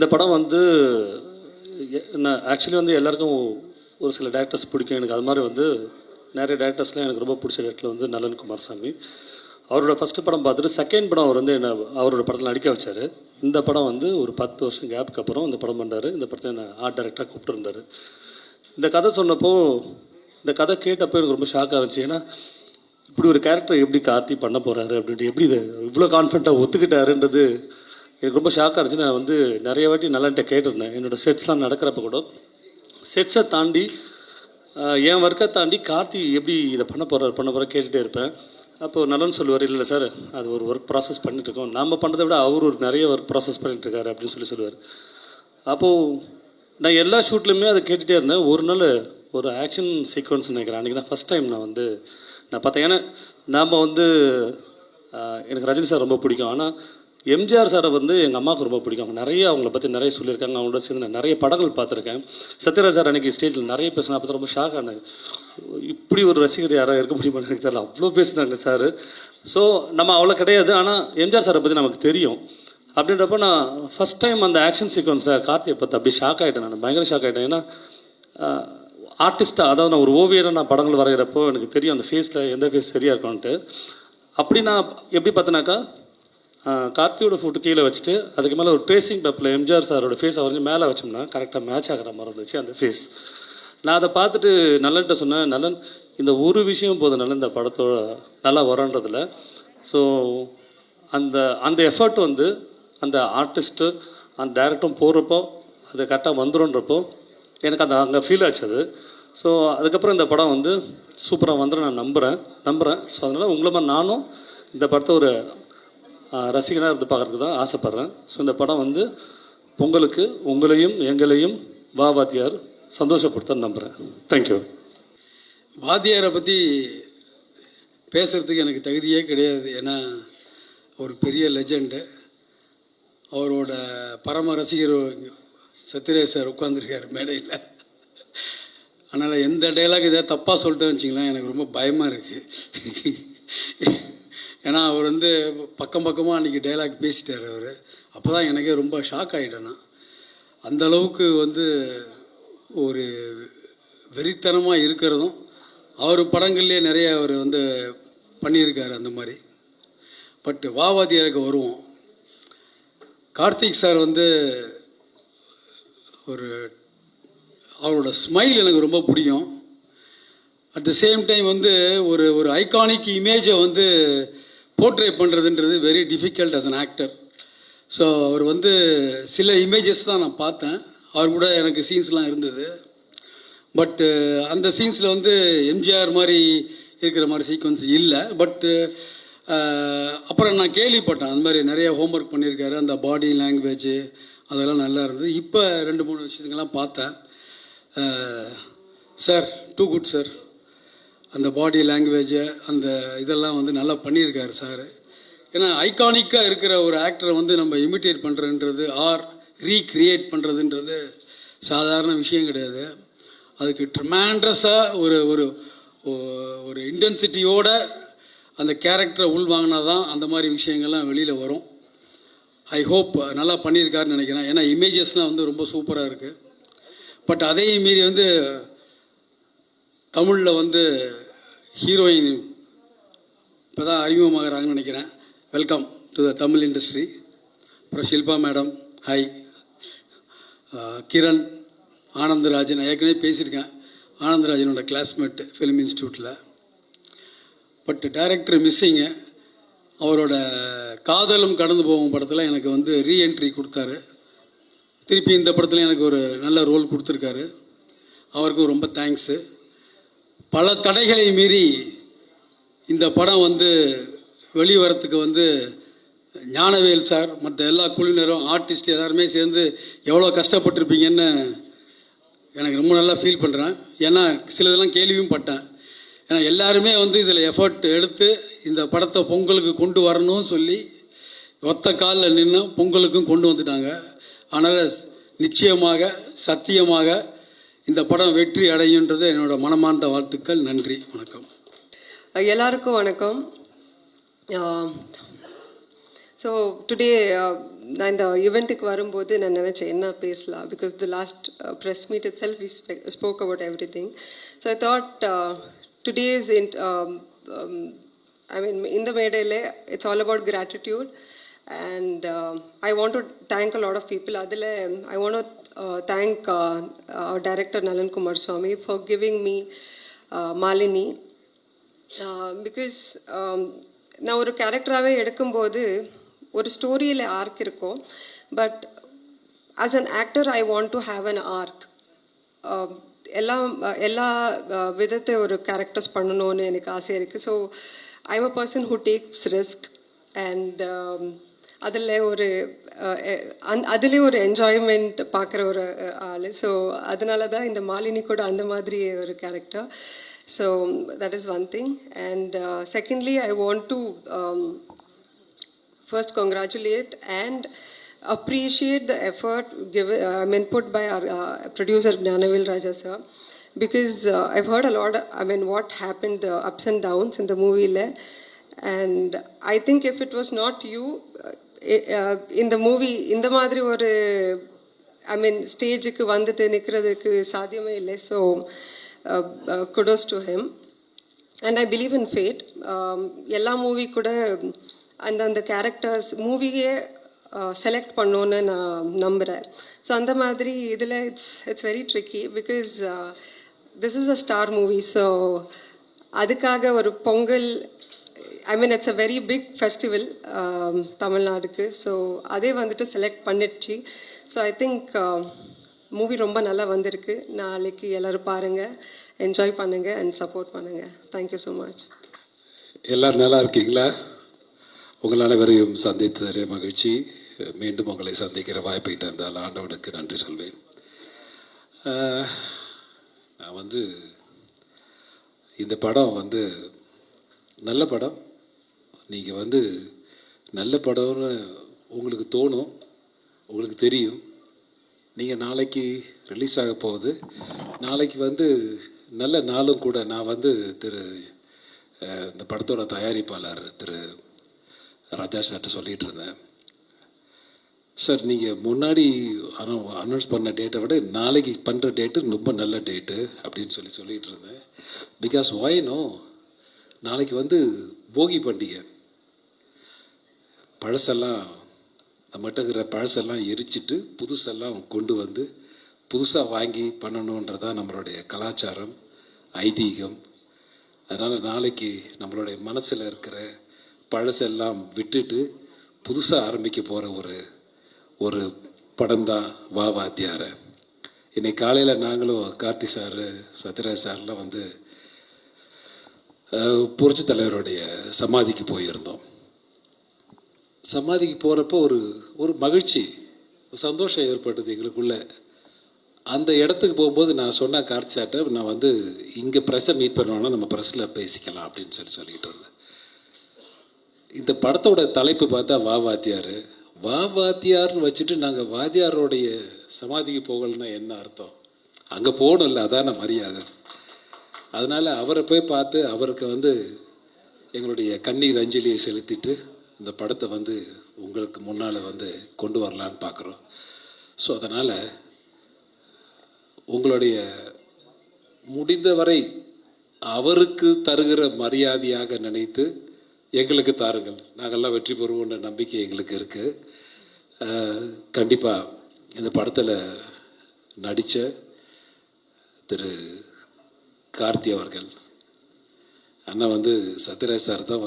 இந்த படம் வந்து நான் ஆக்சுவலி வந்து எல்லாருக்கும் ஒரு சில டேரக்டர்ஸ் பிடிக்கும். எனக்கு அது மாதிரி வந்து நிறைய டேரக்டர்ஸ்லாம் எனக்கு ரொம்ப பிடிச்ச டேரக்டர் வந்து நலன் குமாரசாமி. அவரோட ஃபஸ்ட்டு படம் பார்த்துட்டு செகண்ட் படம் அவர் வந்து என்ன அவரோட படத்தில் நடிக்க வச்சார். இந்த படம் வந்து ஒரு 10 வருஷம் கேப்புக்கு அப்புறம் இந்த படம் பண்ணார். இந்த படத்தை என்ன ஆர்ட் டைரக்டராக கூப்பிட்டுருந்தார். இந்த கதை சொன்னப்போ, இந்த கதை கேட்டப்போ எனக்கு ரொம்ப ஷாக்காக இருந்துச்சு. ஏன்னா இப்படி ஒரு கேரக்டர் எப்படி கார்த்தி பண்ண போகிறாரு அப்படின்ட்டு, எப்படி இதை இவ்வளோ கான்ஃபிடண்ட்டாக ஒத்துக்கிட்டாருன்றது எனக்கு ரொம்ப ஷாக்காக இருந்துச்சு. நான் வந்து நிறைய வாட்டி நல்லான்ட்ட கேட்டிருந்தேன். என்னோடய செட்ஸ்லாம் நடக்கிறப்ப கூட செட்ஸை தாண்டி என் ஒர்க்கை தாண்டி கார்த்தி எப்படி இதை பண்ண போகிற கேட்டுகிட்டே இருப்பேன். அப்போது நலன் சொல்லுவார், இல்லை சார் அது ஒரு ஒர்க் ப்ராசஸ் பண்ணிட்டுருக்கோம், நம்ம பண்ணுறதை விட அவர் ஒரு நிறைய ஒர்க் ப்ராசஸ் பண்ணிட்டுருக்காரு அப்படின்னு சொல்லுவார். அப்போது நான் எல்லா ஷூட்லையுமே அதை கேட்டுகிட்டே இருந்தேன். ஒரு நாள் ஒரு ஆக்ஷன் சீக்வன்ஸ் நினைக்கிறேன், அன்றைக்கி தான் ஃபஸ்ட் டைம் நான் பார்த்தேன். ஏன்னா நாம் வந்து எனக்கு ரஜினி சார் ரொம்ப பிடிக்கும். ஆனால் எம்ஜிஆர் சாரை வந்து எங்கள் அம்மாவுக்கு ரொம்ப பிடிக்கும். அவங்க நிறைய அவங்கள பற்றி நிறைய சொல்லியிருக்காங்க. அவங்களோட சேர்ந்து நான் நிறைய படங்கள் பார்த்துருக்கேன். சத்யராஜ் சார் அன்றைக்கி ஸ்டேஜில் நிறைய பேசினா பார்த்து ரொம்ப ஷாக் ஆனாங்க. இப்படி ஒரு ரசிகர் யாராவது இருக்க முடியுமா எனக்கு தெரியல, அவ்வளோ பேசினாங்க சார். ஸோ நம்ம அவ்வளோ கிடையாது, ஆனால் எம்ஜிஆர் சாரை பற்றி நமக்கு தெரியும். அப்படின்றப்ப நான் ஃபஸ்ட் டைம் அந்த ஆக்ஷன் சீக்வன்ஸில் கார்த்தியை பார்த்து அப்படி ஷாக் ஆகிட்டேன். நான் பயங்கர ஷாக் ஆகிட்டேன். ஏன்னா ஆர்டிஸ்ட்டாக, அதாவது நான் ஒரு ஓவியராக நான் படங்கள் வரைகிறப்போ எனக்கு தெரியும் அந்த ஃபேஸில் எந்த ஃபேஸ் சரியாக இருக்கும்ன்ட்டு. அப்படி நான் எப்படி பார்த்தேனாக்கா, கார்த்தியோட ஃபோட்டோ கீழே வச்சுட்டு அதுக்கு மேலே ஒரு ட்ரேசிங் பேப்பரில் எம்ஜிஆர் சாரோட ஃபேஸை வரைஞ்சி மேலே வச்சோம்னா கரெக்டாக மேட்ச் ஆகிற மாதிரி இருந்துச்சு அந்த ஃபேஸ். நான் அதை பார்த்துட்டு நலன்கிட்ட சொன்னேன், நலன் இந்த ஒரு விஷயம் போதும் நலன் இந்த படத்தோட நல்லா வரன்றதில்ல. ஸோ அந்த அந்த எஃபர்ட் வந்து அந்த ஆர்டிஸ்ட்டு அந்த டேரக்டரும் போடுறப்போ அது கரெக்டாக வந்துடும்ன்றப்போ எனக்கு அந்த அங்கே ஃபீல் ஆச்சு அது. ஸோ அதுக்கப்புறம் இந்த படம் வந்து சூப்பராக வந்துடும் நான் நம்புகிறேன். ஸோ அதனால் உங்களை மாதிரி நானும் இந்த படத்தை ஒரு ரசிகனாக இருந்து பார்க்குறதுக்கு தான் ஆசைப்பட்றேன். ஸோ இந்த படம் வந்து பொங்கலுக்கு உங்களையும் எங்களையும் வாத்தியார் சந்தோஷப்படுத்த நம்புகிறேன். தேங்க்யூ. வாத்தியாரை பற்றி பேசுகிறதுக்கு எனக்கு தகுதியே கிடையாது. ஏன்னா ஒரு பெரிய லெஜெண்டு. அவரோட பரம ரசிகர் சத்யராஜ் சார் உட்காந்துருக்கார் மேடையில். அதனால் எந்த டைலாக் எதாவது தப்பாக சொல்லிட்டேன்னு வச்சிங்களேன், எனக்கு ரொம்ப பயமாக இருக்குது. ஏன்னா அவர் வந்து பக்கமாக அன்றைக்கி டைலாக் பேசிட்டார் அவர். அப்போ தான் எனக்கே ரொம்ப ஷாக் ஆகிட்டேன்னா, அந்தளவுக்கு வந்து ஒரு வெறித்தனமாக இருக்கிறதும் அவர் படங்கள்லேயே நிறைய அவர் வந்து பண்ணியிருக்காரு அந்த மாதிரி. பட் வாத்தியாருக்கு வருவோம். கார்த்திக் சார் வந்து அவரோட ஸ்மைல் எனக்கு ரொம்ப பிடிக்கும். அட் த சேம் டைம் வந்து ஒரு ஐகானிக் இமேஜை வந்து போர்ட்ரே பண்ணுறதுன்றது very difficult as an actor. So அவர் வந்து சில இமேஜஸ் தான் நான் பார்த்தேன். அவர் கூட எனக்கு சீன்ஸ்லாம் இருந்தது. பட்டு அந்த சீன்ஸில் வந்து எம்ஜிஆர் மாதிரி இருக்கிற மாதிரி சீக்வன்ஸ் இல்லை. பட்டு அப்புறம் நான் கேள்விப்பட்டேன் அந்த மாதிரி நிறைய ஹோம்ஒர்க் பண்ணியிருக்காரு. அந்த பாடி லாங்குவேஜ் அதெல்லாம் நல்லா இருந்தது. இப்போ 2-3 விஷயங்கள்லாம் பார்த்தேன். Sir too good sir. அந்த பாடி லாங்குவேஜை அந்த இதெல்லாம் வந்து நல்லா பண்ணியிருக்காரு சார். ஏன்னா ஐகானிக்காக இருக்கிற ஒரு ஆக்டரை வந்து நம்ம இமிட்டேட் பண்ணுறதுன்றது ஆர் ரீக்ரியேட் பண்ணுறதுன்றது சாதாரண விஷயம் கிடையாது. அதுக்கு ட்ரிமாண்ட்ரஸாக ஒரு ஒரு இன்டென்சிட்டியோட அந்த கேரக்டரை உள்வாங்கினா தான் அந்த மாதிரி விஷயங்கள்லாம் வெளியில் வரும். ஐ ஹோப் நல்லா பண்ணியிருக்காருன்னு நினைக்கிறேன். ஏன்னா இமேஜஸ்லாம் வந்து ரொம்ப சூப்பராக இருக்குது. பட் அதையும் மீறி வந்து தமிழில் வந்து ஹீரோயின் இப்போ தான் அறிமுகமாகறாங்கன்னு நினைக்கிறேன். Welcome to the Tamil industry. அப்புறம் ஷில்பா மேடம், ஹாய். கிரண், ஆனந்தராஜன், ஏற்கனவே பேசியிருக்கேன். ஆனந்தராஜனோட கிளாஸ்மேட்டு ஃபிலிம் இன்ஸ்டியூட்டில். But director missing. அவரோட காதலும் கடந்து போகும் படத்தில் எனக்கு வந்து ரீஎன்ட்ரி கொடுத்தாரு. திருப்பி இந்த படத்தில் எனக்கு ஒரு நல்ல ரோல் கொடுத்துருக்காரு. அவருக்கும் ரொம்ப தேங்க்ஸு. பல தடைகளை மீறி இந்த படம் வந்து வெளிவரத்துக்கு வந்து ஞானவேல் சார் மற்ற எல்லா குழுவினரும் ஆர்டிஸ்ட் எல்லாருமே சேர்ந்து எவ்வளோ கஷ்டப்பட்டிருப்பீங்கன்னு எனக்கு ரொம்ப நல்லா ஃபீல் பண்ணுறேன். ஏன்னா சிலதெல்லாம் கேள்வியும் பட்டேன். ஏன்னா எல்லாருமே வந்து இதில் எஃபர்ட் எடுத்து இந்த படத்தை பொங்கலுக்கு கொண்டு வரணும்னு சொல்லி ஒத்த காலில் நின்று பொங்கலுக்கும் கொண்டு வந்துட்டாங்க. அதனால் நிச்சயமாக சத்தியமாக இந்த படம் வெற்றி அடையுன்றது என்னோட மனமார்ந்த வாழ்த்துக்கள். நன்றி, வணக்கம். எல்லாருக்கும் வணக்கம். ஸோ டுடே நான் இந்த ஈவெண்ட்டுக்கு வரும்போது நான் நினச்சேன் என்ன பேசலாம், because the last press meet itself we spoke about everything. So I thought today's I mean, in the மேடையில் it's all about gratitude, and I want to thank a lot of people. அதில் I want to thank our director Nalan Kumar Swamy for giving me Malini, because நான் ஒரு கேரக்டராகவே எடுக்கும்போது ஒரு ஸ்டோரியில் arc இருக்கும், but as an actor I want to have an arc. எல்லா விதத்தை ஒரு கேரக்டர்ஸ் பண்ணணும்னு எனக்கு ஆசை இருக்குது. So I'm a person who takes risk, and அதில் அதுலேயே ஒரு என்ஜாய்மெண்ட் பார்க்குற ஒரு ஆள். ஸோ அதனால தான் இந்த மாலினி கூட அந்த மாதிரி ஒரு character. So that is one thing. And secondly I want to first congratulate and appreciate the effort put by our producer Gnanavil Raja sir, because I've heard a lot, what happened, the ups and downs in the movie le, and I think if it was not you in the movie இந்த மாதிரி ஒரு ஸ்டேஜுக்கு வந்துட்டு நிற்கிறதுக்கு சாத்தியமே இல்லை. So kudos to him, and I believe in fate. எல்லா movie கூட அந்த கேரக்டர்ஸ் மூவியே செலக்ட் பண்ணோன்னு நான் நம்புகிறேன். ஸோ அந்த மாதிரி இதில் it's very tricky, because this is a star movie. So அதுக்காக ஒரு Pongal, it's a very big festival தமிழ்நாடுக்கு. ஸோ அதே வந்துட்டு செலக்ட் பண்ணிடுச்சு. ஸோ ஐ திங்க் மூவி ரொம்ப நல்லா வந்திருக்கு. நாளைக்கு எல்லோரும் பாருங்கள், என்ஜாய் பண்ணுங்கள் அண்ட் சப்போர்ட் பண்ணுங்கள். Thank you so much. எல்லோரும் நல்லா இருக்கீங்களா? உங்கள் அனைவரையும் சந்தித்ததே மகிழ்ச்சி. மீண்டும் உங்களை சந்திக்கிற வாய்ப்பை தந்தால் ஆண்டவனுக்கு நன்றி சொல்வேன். நான் இந்த படம் நல்ல படம். நீங்கள் நல்ல படம்னு உங்களுக்கு தோணும், உங்களுக்கு தெரியும். நீங்கள் நாளைக்கு ரிலீஸ் ஆக போகுது. நாளைக்கு நல்ல நாளும் கூட. நான் இந்த படத்தோட தயாரிப்பாளர் திரு ராஜா சார்கிட்ட சொல்லிகிட்டு இருந்தேன், சார் நீங்கள் முன்னாடி அனௌன்ஸ் பண்ண டேட்டை விட நாளைக்கு பண்ணுற டேட்டு ரொம்ப நல்ல டேட்டு அப்படின்னு சொல்லிகிட்டு இருந்தேன். பிகாஸ் ஒய்னோ நாளைக்கு போகி பண்டிகை. பழசெல்லாம் நம்மகிட்ட இருக்கிற பழசெல்லாம் எரிச்சிட்டு புதுசெல்லாம் கொண்டு புதுசாக வாங்கி பண்ணணுன்றதான் நம்மளுடைய கலாச்சாரம், ஐதீகம். அதனால் நாளைக்கு நம்மளுடைய மனசில் இருக்கிற பழசெல்லாம் விட்டுட்டு புதுசாக ஆரம்பிக்க போகிற ஒரு படம் தான் வா வாத்தியார. இன்னைக்கு காலையில் நாங்களும் கார்த்தி சார், சத்யராஜ் சார்லாம் புரட்சி தலைவருடைய சமாதிக்கு போயிருந்தோம். சமாதிக்கு போகிறப்போ ஒரு மகிழ்ச்சி, ஒரு சந்தோஷம் ஏற்பட்டது எங்களுக்குள்ள. அந்த இடத்துக்கு போகும்போது நான் சொன்னேன் கார்த்தி சார்கிட்ட, நான் இங்கே ப்ரெஸ்ஸை மீட் பண்ணுவோன்னா நம்ம ப்ரெஸ்ஸில் பேசிக்கலாம் அப்படின்னு சொல்லிக்கிட்டு இருந்தேன். இந்த படத்தோட தலைப்பு பார்த்தா வா வாத்தியார். வா வாத்தியார்னு வச்சுட்டு நாங்கள் வாத்தியாரோடைய சமாதிக்கு போகலன்னா என்ன அர்த்தம்? அங்கே போகணும்ல, அதான மரியாதை. அதனால் அவரை போய் பார்த்து அவருக்கு எங்களுடைய கண்ணீர் அஞ்சலியை செலுத்திட்டு இந்த படத்தை உங்களுக்கு முன்னால் கொண்டு வரலான்னு பார்க்குறோம். ஸோ அதனால் உங்களுடைய முடிந்தவரை அவருக்கு தருகிற மரியாதையாக நினைத்து எங்களுக்கு தாருங்கள். நாங்கள்லாம் வெற்றி பெறுவோன்ற நம்பிக்கை எங்களுக்கு இருக்குது. கண்டிப்பாக இந்த படத்தில் நடித்த திரு கார்த்தி அவர்கள் அண்ணா சத்யராஜ் சார் தான்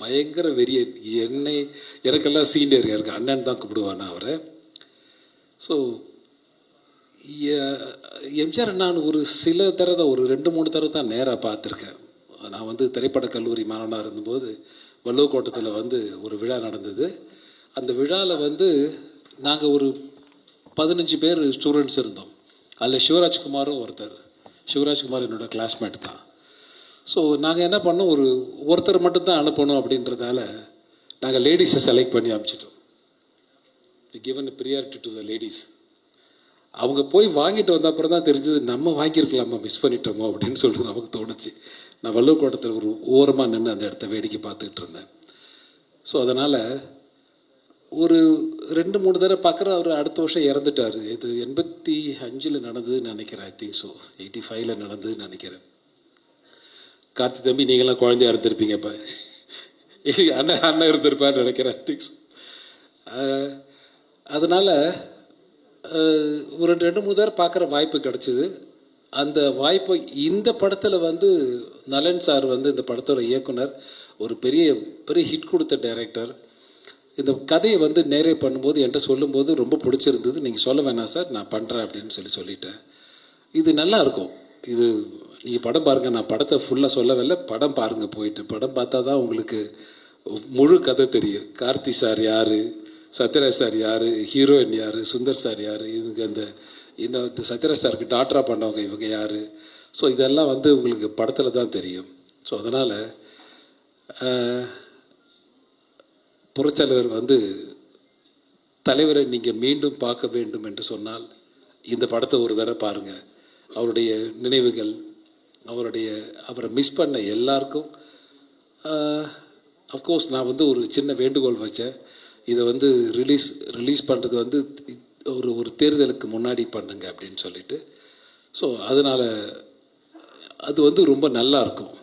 பயங்கர வெறியன். எனக்கெல்லாம் சீனியர், எனக்கு அண்ணன் தான் கூப்பிடுவானா அவரை. ஸோ எம்ஜிஆர் நான் ஒரு சில தடவை ஒரு 2-3 தடவை தான் நேராக பார்த்துருக்கேன். நான் திரைப்பட கல்லூரி மாணவனாக இருந்தபோது வள்ளுவக்கோட்டத்தில் ஒரு விழா நடந்தது. அந்த விழாவில் நாங்கள் ஒரு 15 பேர் ஸ்டூடெண்ட்ஸ் இருந்தோம். அதில் சிவராஜ்குமாரும் ஒருத்தர். சிவராஜ்குமார் என்னோடய கிளாஸ்மேட் தான். ஸோ நாங்கள் என்ன பண்ணோம், ஒருத்தர் மட்டும்தான் அனுப்பணும் அப்படின்றதால நாங்கள் லேடிஸை செலக்ட் பண்ணி அனுப்பிச்சிட்டோம். Given priority to the ladies. அவங்க போய் வாங்கிட்டு வந்த அப்புறம் தான் தெரிஞ்சது நம்ம வாங்கியிருக்கலாமா, மிஸ் பண்ணிட்டோமோ அப்படின்னு சொல்லிட்டு நமக்கு தோணுச்சு. நான் வள்ளுவக்கோட்டத்தில் ஒரு ஓரமாக நின்று அந்த இடத்த வேடிக்கை பார்த்துக்கிட்டு இருந்தேன். ஸோ அதனால் ஒரு 2-3 தடவை பார்க்குற அவர் அடுத்த வருஷம் இறந்துட்டார். இது 85 நடந்ததுன்னு நினைக்கிறேன். ஐ திங்க் ஸோ 85 நடந்ததுன்னு நினைக்கிறேன். கார்த்தி தம்பி நீங்களாம் குழந்தையா இருந்திருப்பீங்க. இப்போ அண்ணன் இருந்திருப்பான்னு நினைக்கிறேன். I think so. அதனால் ஒரு 2-3 தடவை பார்க்குற வாய்ப்பு கிடச்சிது. அந்த வாய்ப்பை இந்த படத்தில் வந்து நலன் சார் வந்து இந்த படத்தோட இயக்குனர், ஒரு பெரிய பெரிய ஹிட் கொடுத்த டைரக்டர். இந்த கதையை வந்து நேரே பண்ணும்போது என்கிட்ட சொல்லும்போது ரொம்ப பிடிச்சிருந்தது. நீங்கள் சொல்ல வேணாம் சார், நான் பண்ணுறேன் அப்படின்னு சொல்லிட்டேன். இது நல்லா இருக்கும். இது நீங்கள் படம் பாருங்கள். நான் படத்தை ஃபுல்லாக சொல்லவில்லை, படம் பாருங்கள். போயிட்டு படம் பார்த்தா தான் உங்களுக்கு முழு கதை தெரியும். கார்த்தி சார் யார், சத்யராஜ் சார் யார், ஹீரோயின் யார், சுந்தர் சார் யார், இவங்க இந்த சத்யராஜ் சாருக்கு டாக்டராக பண்ணவங்க இவங்க யார். ஸோ இதெல்லாம் வந்து உங்களுக்கு படத்தில் தான் தெரியும். ஸோ அதனால் புரட்சியாளர் வந்து தலைவரை நீங்கள் மீண்டும் பார்க்க வேண்டும் என்று சொன்னால் இந்த படத்தை ஒரு தடவை பாருங்கள். அவருடைய நினைவுகள், அவரை மிஸ் பண்ண எல்லாருக்கும் அஃப்கோர்ஸ் நான் வந்து ஒரு சின்ன வேண்டுகோள் வச்சேன். இதை வந்து ரிலீஸ் பண்ணுறது வந்து ஒரு தேர்தலுக்கு முன்னாடி பண்ணுங்க அப்படின்னு சொல்லிட்டு. ஸோ அதனால் அது வந்து ரொம்ப நல்லா இருக்கும்,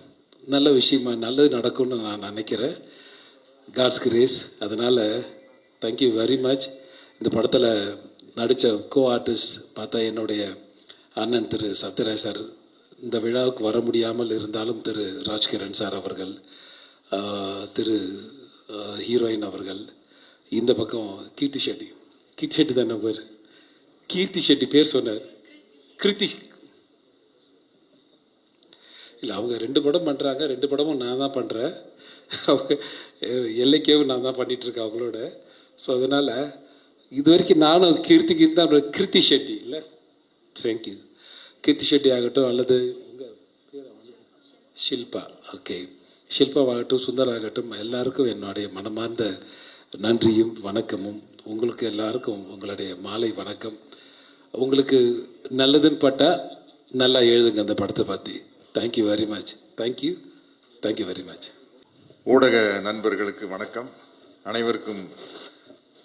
நல்ல விஷயமா நல்லது நடக்கும்னு நான் நினைக்கிறேன். God's grace. அதனால் தேங்க்யூ வெரி மச். இந்த படத்தில் நடித்த கோ ஆர்டிஸ்ட் பார்த்தா என்னுடைய அண்ணன் திரு சத்யராஜ் சார் இந்த விழாவுக்கு வர முடியாமல் இருந்தாலும், திரு ராஜ்கிரண் சார் அவர்கள், திரு ஹீரோயின் அவர்கள், இந்த பக்கம் கீர்த்தி ஷெட்டி தானே பேர், கீர்த்தி ஷெட்டி பேர் சொன்னார், கிருத்தி இல்லை, அவங்க 2 படம் பண்ணுறாங்க. 2 படமும் நான் தான் பண்ணுறேன். அவங்க எல்லைக்கேவும் நான் தான் பண்ணிகிட்ருக்கேன் அவங்களோட. ஸோ அதனால் இது வரைக்கும் நானும் கீர்த்தி தான். கிருத்தி ஷெட்டி இல்லை, தேங்க்யூ. கீர்த்தி ஷெட்டி ஆகட்டும் அல்லது உங்கள் ஷில்பா, ஓகே, ஷில்பாவாகட்டும், சுந்தர் ஆகட்டும், எல்லாருக்கும் என்னுடைய மனமார்ந்த நன்றியும் வணக்கமும். உங்களுக்கு எல்லாருக்கும் உங்களுடைய மாலை வணக்கம். உங்களுக்கு நல்லதுன்னு பட்டால் நல்லா எழுதுங்க அந்த படத்தை பற்றி. Thank you very much. Thank you very much. ஊடக நண்பர்களுக்கு வணக்கம். அனைவருக்கும்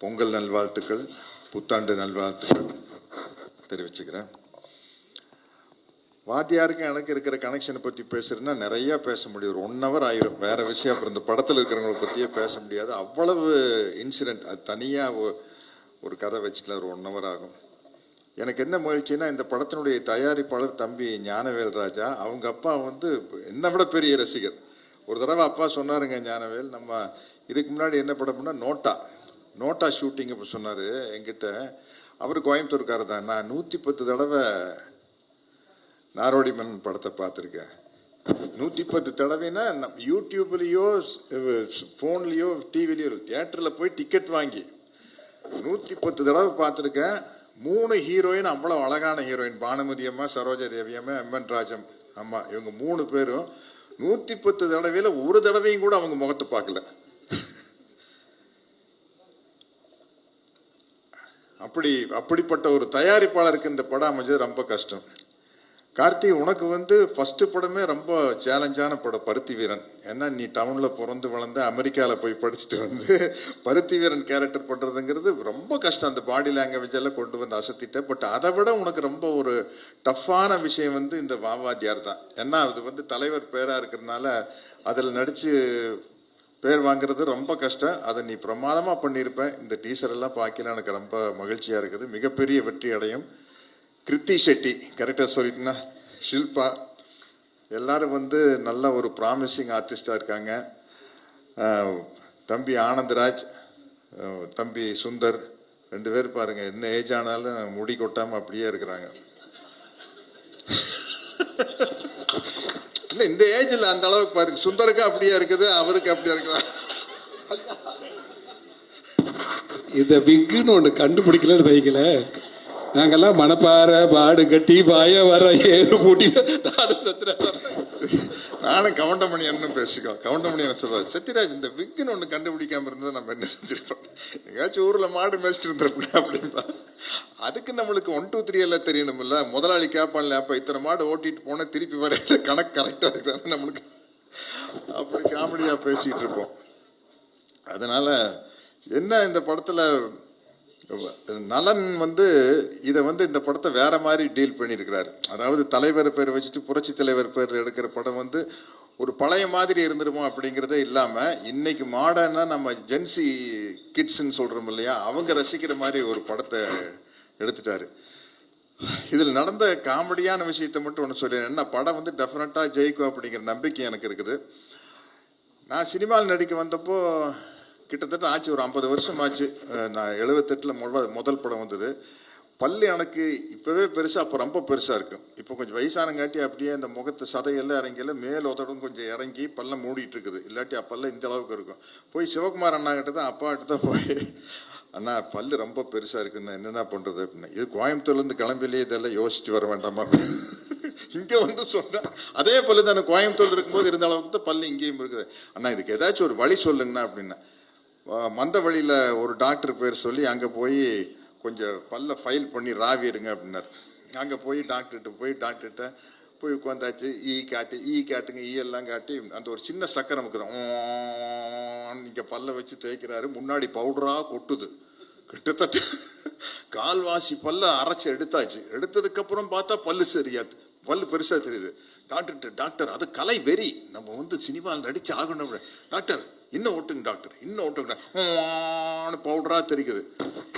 பொங்கல் நல்வாழ்த்துக்கள், புத்தாண்டு நல்வாழ்த்துக்கள் தெரிவிச்சுக்கிறேன். வாத்தியாருக்கு எனக்கு இருக்கிற கனெக்ஷனை பற்றி பேசுகிறேன்னா நிறையா பேச முடியும். ஒரு 1 hour ஆயிரும். வேறு விஷயம். அப்புறம் இந்த படத்தில் இருக்கிறவங்கள பற்றியே பேச முடியாது. அவ்வளவு இன்சிடெண்ட். அது தனியாக ஒரு கதை வச்சுக்கலாம். ஒரு 1 hour ஆகும். எனக்கு என்ன மகிழ்ச்சின்னா, இந்த படத்தினுடைய தயாரிப்பாளர் தம்பி ஞானவேல் ராஜா, அவங்க அப்பா வந்து என்னை விட பெரிய ரசிகர். ஒரு தடவை அப்பா சொன்னாருங்க, ஞானவேல், நம்ம இதுக்கு முன்னாடி என்ன படம்னா நோட்டா ஷூட்டிங் இப்போ சொன்னார் என்கிட்ட. அவர் கோயம்புத்தூர்காரர் தான். நான் 110 தடவை நாரோடி மன்னன் படத்தை பார்த்துருக்கேன். 110 தடவைனா யூடியூப்லேயோ ஃபோன்லேயோ டிவிலேயோ தியேட்டரில் போய் டிக்கெட் வாங்கி 110 தடவை பார்த்துருக்கேன். 3 ஹீரோயின் அவ்வளோ அழகான ஹீரோயின். பானுமதி அம்மா, சரோஜா தேவி அம்மா, எம்என் ராஜம் அம்மா, இவங்க 3 பேரும் 110 தடவையில் ஒரு தடவையும் கூட அவங்க முகத்தை பார்க்கல. அப்படிப்பட்ட ஒரு தயாரிப்பாளருக்கு இந்த படம் அமைஞ்சது ரொம்ப கஷ்டம். கார்த்தி, உனக்கு வந்து ஃபஸ்ட்டு படமே ரொம்ப சேலஞ்சான படம் பருத்தி வீரன். ஏன்னா நீ டவுனில் பிறந்து வளர்ந்து அமெரிக்காவில் போய் படிச்சுட்டு வந்து பருத்தி வீரன் கேரக்டர் பண்ணுறதுங்கிறது ரொம்ப கஷ்டம். அந்த பாடி லாங்குவேஜ் எல்லாம் கொண்டு வந்து அசத்திட்ட. பட் அதை விட உனக்கு ரொம்ப ஒரு டஃப்பான விஷயம் வந்து இந்த வாவாத்தியார் தான். ஏன்னா அது வந்து தலைவர் பேராக இருக்கிறதுனால அதில் நடித்து பேர் வாங்குறது ரொம்ப கஷ்டம். அதை நீ பிரமாதமாக பண்ணியிருப்பேன். இந்த டீசர் எல்லாம் பார்க்கல எனக்கு ரொம்ப மகிழ்ச்சியாக இருக்குது. மிகப்பெரிய வெற்றி அடையும். கிருத்தி ஷெட்டி, கரெக்டாக சொல்லிட்டுனா, ஷில்பா, எல்லாரும் வந்து நல்ல ஒரு ப்ராமிசிங் ஆர்டிஸ்டாக இருக்காங்க. தம்பி ஆனந்தராஜ், தம்பி சுந்தர், 2 பேர் பாருங்கள், என்ன ஏஜ் ஆனாலும் முடி கொட்டாமல் அப்படியே இருக்கிறாங்க. இல்லை, இந்த ஏஜில் அந்த அளவுக்கு பாருங்க. சுந்தருக்கு அப்படியே இருக்குது, அவருக்கு அப்படியே இருக்குதா? இந்த விக்குன்னு ஒன்று கண்டுபிடிக்கலன்னு வைக்கல. நாங்கெல்லாம் மணப்பாறை பாடு கட்டி பாய வர ஏறு மூட்டிட்டு நானும் கவுண்டமணி என்ன பேசிக்கோ. கவுண்டமணி என்ன சொல்லுவார், சத்யராஜ் இந்த விக்குன்னு ஒன்று கண்டுபிடிக்காம இருந்தால் நம்ம என்ன செஞ்சிருப்போம், எங்கேயாச்சும் ஊரில் மாடு மேய்ச்சிட்டு இருந்திருப்போம் அப்படின்பா. அதுக்கு நம்மளுக்கு 1 2 3 எல்லாம் தெரியணும்ல. முதலாளி கேட்பான்ல, அப்போ இத்தனை மாடு ஓட்டிட்டு போனால் திருப்பி வரையில கணக்கு கரெக்டாக இருக்காது நம்மளுக்கு. அப்படி காமெடியாக பேசிகிட்டு இருப்போம். அதனால் என்ன இந்த படத்தில் நலன் வந்து இதை வந்து இந்த படத்தை வேற மாதிரி டீல் பண்ணியிருக்கிறாரு. அதாவது தலைவர் பேர் வச்சுட்டு புரட்சி தலைவர் பேர் எடுக்கிற படம் வந்து ஒரு பழைய மாதிரி இருந்துருமோ அப்படிங்கிறதே இல்லாமல் இன்னைக்கு மாடர்னாக நம்ம ஜென்சி கிட்ஸ்ன்னு சொல்கிறோம் இல்லையா, அவங்க ரசிக்கிற மாதிரி ஒரு படத்தை எடுத்துட்டாரு. இதில் நடந்த காமெடியான விஷயத்தை மட்டும் ஒன்று சொல்லிடுறேன். என்ன படம் வந்து டெஃபினட்டாக ஜெயிக்கும் அப்படிங்கிற நம்பிக்கை எனக்கு இருக்குது. நான் சினிமாவில் நடிக்க வந்தப்போ கிட்டத்தட்ட ஆச்சு, ஒரு 50 வருஷம் ஆச்சு. நான் 78 முதல் படம் வந்தது. பல்லு எனக்கு இப்போவே பெருசாக, அப்போ ரொம்ப பெருசாக இருக்கும். இப்போ கொஞ்சம் வயசானங்காட்டி அப்படியே அந்த முகத்து சதையெல்லாம் இறங்கல, மேல் உதடும் கொஞ்சம் இறங்கி பல்ல மூடிட்டு இருக்குது. இல்லாட்டி அப்பெல்லாம் இந்த அளவுக்கு இருக்கும். போய் சிவகுமார் அண்ணா கிட்ட தான், அப்பா கிட்ட தான் போய், அண்ணா பல்லு ரொம்ப பெருசாக இருக்குன்னு என்னென்ன பண்ணுறது அப்படின்னா, இது கோயம்புத்தூர்லேருந்து கிளம்பிலேயே இதெல்லாம் யோசிச்சுட்டு வர வேண்டாமா, இங்கே வந்து சொன்னேன். அதே பல்லு தானே கோயம்புத்தூர் இருக்கும்போது இருந்த அளவுக்கு தான் பல்லு இங்கேயும் இருக்குது. அண்ணா இதுக்கு ஏதாச்சும் ஒரு வழி சொல்லுங்கண்ணா அப்படின்னா, மந்த வழியில் ஒரு டாக்டர் பேர் சொல்லி அங்கே போய் கொஞ்சம் பல்ல ஃபைல் பண்ணி ராவிடுங்க அப்படின்னார். அங்கே போய் டாக்டர்கிட்ட போய் உட்காந்தாச்சு. காட்டுங்க, எல்லாம் காட்டி அந்த ஒரு சின்ன சக்கரம் இருக்கிறோம் இங்கே பல்ல வச்சு தேய்க்கிறாரு. முன்னாடி பவுடராக கொட்டுது. கிட்டத்தட்ட கால்வாசி பல்ல அரைச்சி எடுத்தாச்சு. எடுத்ததுக்கப்புறம் பார்த்தா பல்லு சரியாது, பல்லு பெருசாக தெரியுது. டாக்டர் அது கலை வெறி, நம்ம வந்து சினிமாவில் நடிச்சு ஆகணும். டாக்டர் இன்னும் ஓட்டுங்க, டாக்டர் இன்னும் ஓட்டுங்க, பவுடராக தெரிக்குது.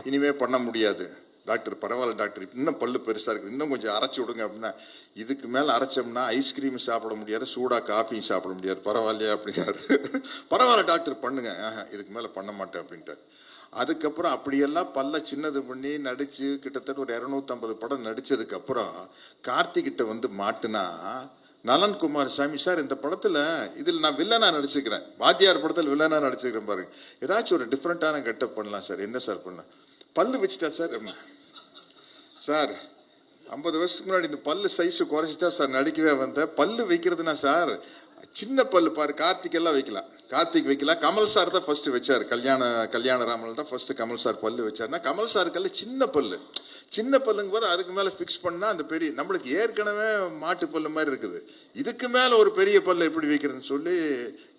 இனிமே பண்ண முடியாது டாக்டர், பரவாயில்ல டாக்டர், இன்னும் பல்லு பெருசாக இருக்குது, இன்னும் கொஞ்சம் அரைச்சி விடுங்க அப்படின்னா, இதுக்கு மேலே அரைச்சோம்னா ஐஸ்கிரீம் சாப்பிட முடியாது, சூடாக காஃபியும் சாப்பிட முடியாது, பரவாயில்லையா அப்படின்னாரு. பரவாயில்ல டாக்டர் பண்ணுங்க, இதுக்கு மேலே பண்ண மாட்டேன் அப்படின்ட்டு. அதுக்கப்புறம் அப்படியெல்லாம் பல்ல சின்னது பண்ணி நடித்து கிட்டத்தட்ட ஒரு 250 படம் நடித்ததுக்கப்புறம் கார்த்திகிட்ட வந்து மாட்டுனா, நலன் குமாரசாமி சார் இந்த படத்தில் இதில் நான் வில்லனாக நடிச்சுக்கிறேன், வாத்தியார் படத்தில் வில்லனாக நடிச்சுக்கிறேன் பாருங்க, ஏதாச்சும் ஒரு டிஃப்ரெண்ட்டான கெட்டப் பண்ணலாம் சார். என்ன சார் பண்ணலாம்? பல்லு வச்சுட்டா சார். சார் 50 வருஷத்துக்கு முன்னாடி இந்த பல்லு சைஸு குறைச்சிட்டா சார் நடிக்கவே வந்தேன். பல்லு வைக்கிறதுனா சார் சின்ன பல்லு பாரு, கார்த்திகெல்லாம் வைக்கலாம், கார்த்திக் வைக்கலாம். கமல் சார் தான் ஃபர்ஸ்ட் வச்சார், கல்யாண ராமன் தான் ஃபர்ஸ்ட் கமல் சார் பல்லு வச்சார்னா, கமல் சாருக்கெல்லாம் சின்ன பல்லுங்க போது அதுக்கு மேலே ஃபிக்ஸ் பண்ணால் அந்த பெரிய, நம்மளுக்கு ஏற்கனவே மாட்டு பல்லு மாதிரி இருக்குது, இதுக்கு மேலே ஒரு பெரிய பல்லை எப்படி வைக்கிறதுன்னு சொல்லி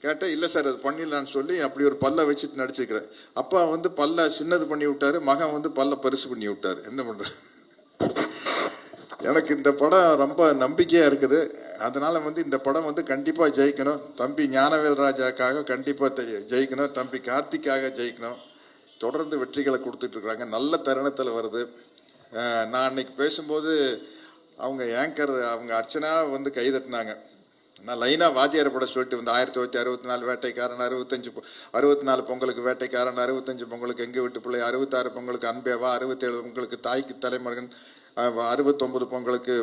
கேட்டேன். இல்லை சார் அது பண்ணிடலான்னு சொல்லி அப்படி ஒரு பல்லை வச்சுட்டு நடிச்சுக்கிறேன். அப்பா வந்து பல்லை சின்னது பண்ணி விட்டாரு, மகன் வந்து பல்லை பெருசு பண்ணி விட்டார். என்ன பண்ணுறேன்? எனக்கு இந்த படம் ரொம்ப நம்பிக்கையாக இருக்குது. அதனால் வந்து இந்த படம் வந்து கண்டிப்பாக ஜெயிக்கணும். தம்பி ஞானவேல் ராஜாக்காக கண்டிப்பாக ஜெயிக்கணும், தம்பி கார்த்திக்காக ஜெயிக்கணும். தொடர்ந்து வெற்றிகளை கொடுத்துட்ருக்குறாங்க, நல்ல தருணத்தில் வருது. நான் அன்னைக்கு பேசும்போது அவங்க ஆங்கர் அவங்க அர்ச்சனா வந்து கைதட்டினாங்க. நான் லைனாக வாத்தியார் படம் சொல்லிட்டு வந்து 1964 வேட்டைக்காரன், 64 பொங்கலுக்கு வேட்டைக்காரன், 65 பொங்கலுக்கு எங்கே வீட்டு பிள்ளை, 66 பொங்கலுக்கு அன்பேவா, 67 பொங்கலுக்கு தாய்க்கு தலைமகன், 69 பொங்கலுக்கு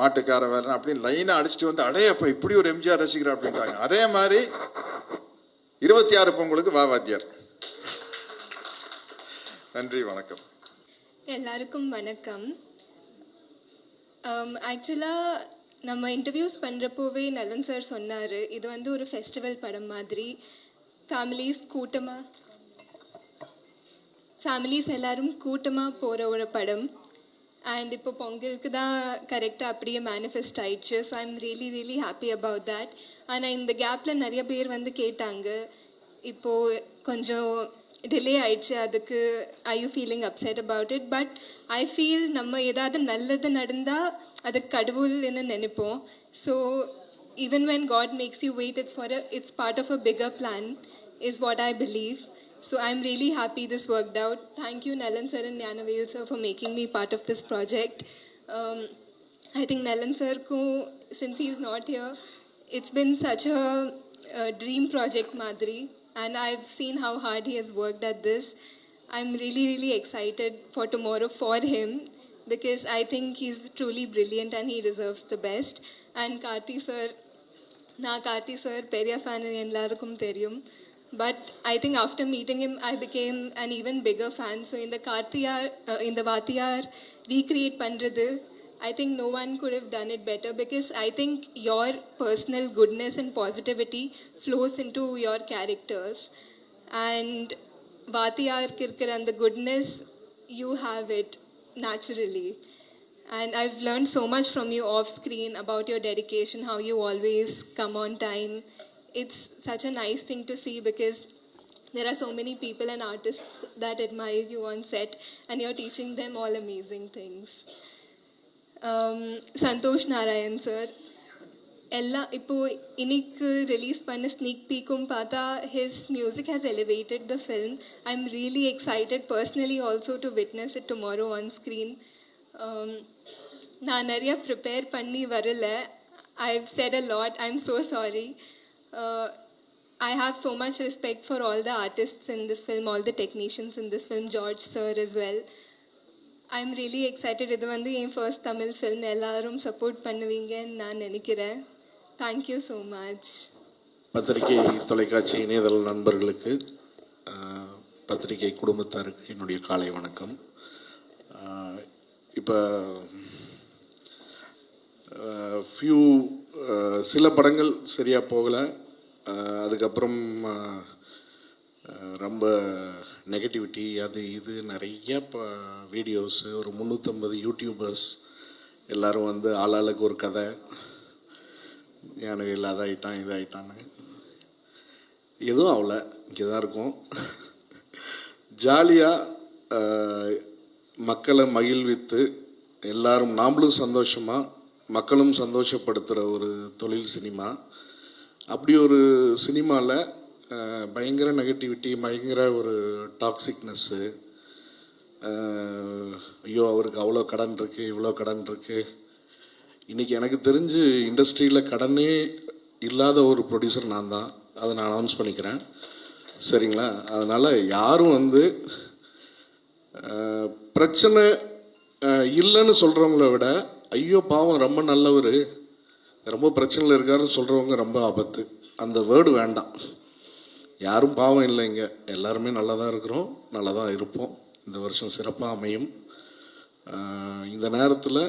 மாட்டுக்கார வேலை அப்படின்னு லைனாக அடிச்சுட்டு வந்து, அடையே அப்போ இப்படி ஒரு எம்ஜிஆர் ரசிக்கிறா அப்படின்ட்டாங்க. அதே மாதிரி 26 பொங்கலுக்கு வா வாத்தியார். நன்றி, வணக்கம். எல்லாருக்கும் வணக்கம். ஆக்சுவலாக நம்ம இன்டர்வியூஸ் பண்ணுறப்போவே நலன் சார் சொன்னார், இது வந்து ஒரு ஃபெஸ்டிவல் படம் மாதிரி, ஃபேமிலிஸ் எல்லாரும் கூட்டமாக போகிற ஒரு படம். அண்ட் இப்போ பொங்கலுக்கு தான் கரெக்டாக அப்படியே மேனிஃபெஸ்ட் ஆயிடுச்சு. So I'm really happy about that. ஆனால் இந்த கேப்பில் நிறைய பேர் வந்து கேட்டாங்க, இப்போது கொஞ்சம் டிலே ஆயிடுச்சு, அதுக்கு I you feeling upset about it? But I feel நம்ம ஏதாவது நல்லது நடந்தால் அது கடவுள்னு நினைப்போம். So even when God makes you wait, it's part of a bigger plan is what I believe. So I'm really happy this worked out. Thank you Nalan sir and Gnanavel sir for making me part of this project. I think Nalan sir ko, since he's not here, it's been such a dream project Madri, and I've seen how hard he has worked at this. I'm really excited for tomorrow for him, because I think he's truly brilliant and he deserves the best. And Karthi sir, na Karthi sir periya fan ellarukkum theriyum. But I think after meeting him, I became an even bigger fan. So in the Vaatiyar recreate pandrathu, I think no one could have done it better, because I think your personal goodness and positivity flows into your characters. And Vaatiyar kirkir and the goodness, you have it naturally. And I've learned so much from you off screen about your dedication, how you always come on time. It's such a nice thing to see, because There are so many people and artists that admire you on set, and you're teaching them all amazing things. Santosh Narayan sir, இப்போ இன்னைக்கு release பண்ண sneak பீக்கும் பார்த்தா his music has elevated the film. I'm really excited personally also to witness it tomorrow on screen. நான் நிறைய prepare பண்ணி வரல. I've said a lot. I'm so sorry. I have so much respect for all the artists in this film, all the technicians in this film, George sir as well. I'm really excited. இது வந்து என் first Tamil film. எல்லாரும் support பண்ணுவீங்கன்னு நான் நினைக்கிறேன். Thank you so much. பத்திரிகை தொலைக்காட்சி இணையதள நண்பர்களுக்கு, பத்திரிகை குடும்பத்தாருக்கு என்னுடைய காலை வணக்கம். இப்போ சில படங்கள் சரியாக போகலை. அதுக்கப்புறம் ரொம்ப நெகட்டிவிட்டி அது இது நிறைய வீடியோஸு, ஒரு 350 யூடியூபர்ஸ் எல்லோரும் வந்து ஆளாளுக்கு ஒரு கதை, எனக்கு இல்லை அதாயிட்டான் இதாயிட்டான்னு. எதுவும் ஆகல, இங்கே தான் இருக்கும். ஜாலியாக மக்களை மகிழ்வித்து எல்லாரும் நாமளும் சந்தோஷமாக மக்களும் சந்தோஷப்படுத்துகிற ஒரு தொழில் சினிமா. அப்படி ஒரு சினிமாவில் பயங்கர நெகட்டிவிட்டி, பயங்கர ஒரு டாக்ஸிக்னஸ்ஸு, ஐயோ அவருக்கு அவ்வளோ கடன் இருக்குது இவ்வளோ கடன் இருக்குது. இன்றைக்கி எனக்கு தெரிஞ்சு இண்டஸ்ட்ரியில் கடனே இல்லாத ஒரு ப்ரொடியூசர் நான் தான். அதை நான் அனௌன்ஸ் பண்ணிக்கிறேன், சரிங்களா? அதனால் யாரும் வந்து பிரச்சனை இல்லைன்னு சொல்கிறவங்கள விட ஐயோ பாவம் ரொம்ப நல்லவர் ரொம்ப பிரச்சனையில் இருக்காருன்னு சொல்கிறவங்க ரொம்ப ஆபத்து. அந்த வேர்டு வேண்டாம். யாரும் பாவம் இல்லைங்க, எல்லாருமே நல்லா தான் இருக்கிறோம், நல்லா தான் இருப்போம். இந்த வருஷம் சிறப்பாக அமையும். இந்த நேரத்தில்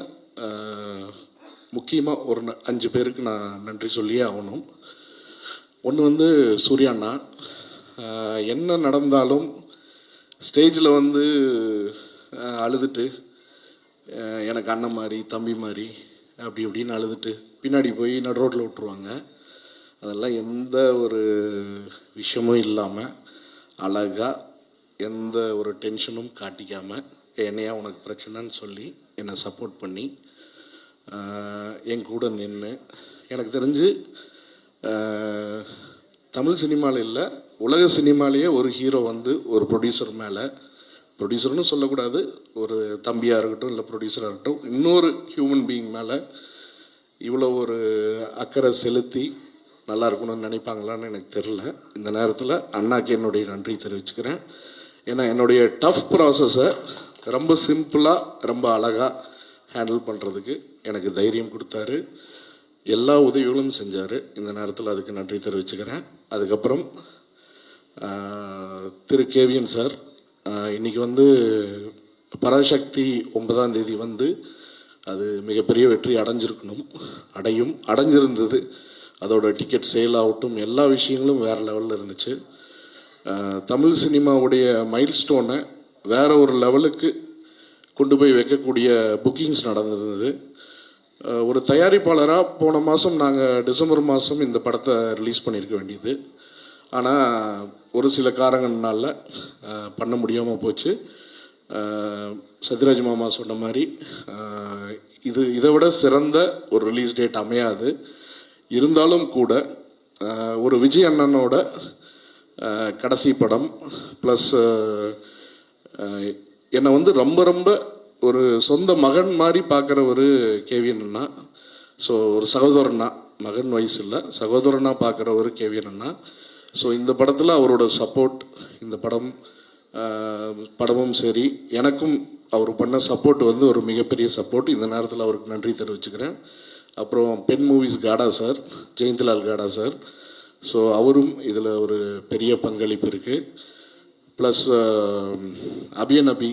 முக்கியமாக ஒரு 5 பேருக்கு நான் நன்றி சொல்லியே ஆகணும். ஒன்று வந்து சூர்யாண்ணா. என்ன நடந்தாலும் ஸ்டேஜில் வந்து அழுதுட்டு எனக்கு அண்ணன் மாதிரி தம்பி மாதிரி அப்படி இப்படின்னு அழுதுட்டு பின்னாடி போய் நடு ரோட்டில் விட்டுருவாங்க. அதெல்லாம் எந்த ஒரு விஷயமும் இல்லாமல் அழகாக எந்த ஒரு டென்ஷனும் காட்டிக்காமல் என்னையா உனக்கு பிரச்சனைன்னு சொல்லி என்னை சப்போர்ட் பண்ணி என் கூட நின்று, எனக்கு தெரிஞ்சு தமிழ் சினிமாவில் இல்லை உலக சினிமாலேயே ஒரு ஹீரோ வந்து ஒரு ப்ரொடியூசர் மேலே, ப்ரொடியூசர்னு சொல்லக்கூடாது, ஒரு தம்பியாக இருக்கட்டும் இல்லை ப்ரொடியூசராக இருக்கட்டும், இன்னொரு ஹியூமன் பீயிங் மேலே இவ்வளோ ஒரு அக்கறை செலுத்தி நல்லா இருக்கணும்னு நினைப்பாங்களான்னு எனக்கு தெரில. இந்த நேரத்தில் அண்ணாக்கு என்னுடைய நன்றி தெரிவிச்சுக்கிறேன். ஏன்னா என்னுடைய டஃப் ப்ராசஸை ரொம்ப சிம்பிளாக ரொம்ப அழகாக ஹேண்டில் பண்ணுறதுக்கு எனக்கு தைரியம் கொடுத்தாரு, எல்லா உதவிகளும் செஞ்சார். இந்த நேரத்தில் அதுக்கு நன்றி தெரிவிச்சுக்கிறேன். அதுக்கப்புறம் திரு கேவிஎன் சார், இன்றைக்கி வந்து பராசக்தி 9ஆம் தேதி வந்து அது மிகப்பெரிய வெற்றி அடைஞ்சிருந்தது. அதோட டிக்கெட் சேல் ஆகட்டும் எல்லா விஷயங்களும் வேறு லெவலில் இருந்துச்சு. தமிழ் சினிமாவுடைய மைல்ஸ்டோனை வேறு ஒரு லெவலுக்கு கொண்டு போய் வைக்கக்கூடிய புக்கிங்ஸ் நடந்திருந்தது. ஒரு தயாரிப்பாளராக போன மாதம் நாங்கள் டிசம்பர் மாதம் இந்த படத்தை ரிலீஸ் பண்ணியிருக்க வேண்டியது. ஆனால் ஒரு சில காரணங்கள்னால பண்ண முடியாமல் போச்சு. சத்யராஜ் மாமா சொன்ன மாதிரி இதை விட சிறந்த ஒரு ரிலீஸ் டேட் அமையாது. இருந்தாலும் கூட ஒரு விஜய் அண்ணனோட கடைசி படம் ப்ளஸ் என்னை வந்து ரொம்ப ரொம்ப ஒரு சொந்த மகன் மாதிரி பார்க்குற ஒரு கேவிஎன் அண்ணா. ஸோ ஒரு சகோதரனா, மகன் வயசு இல்லை, சகோதரனா பார்க்குற ஒரு கேவிஎன் அண்ணா. ஸோ இந்த படத்தில் அவரோட சப்போர்ட், இந்த படமும் சரி எனக்கும் அவர் பண்ண சப்போர்ட் வந்து ஒரு மிகப்பெரிய சப்போர்ட். இந்த நேரத்தில் அவருக்கு நன்றி தெரிவிச்சுக்கிறேன். அப்புறம் பென் மூவிஸ் காடா சார், ஜெயந்திலால் காடா சார், ஸோ அவரும் இதில் ஒரு பெரிய பங்களிப்பு இருக்குது. ப்ளஸ் அபியநபி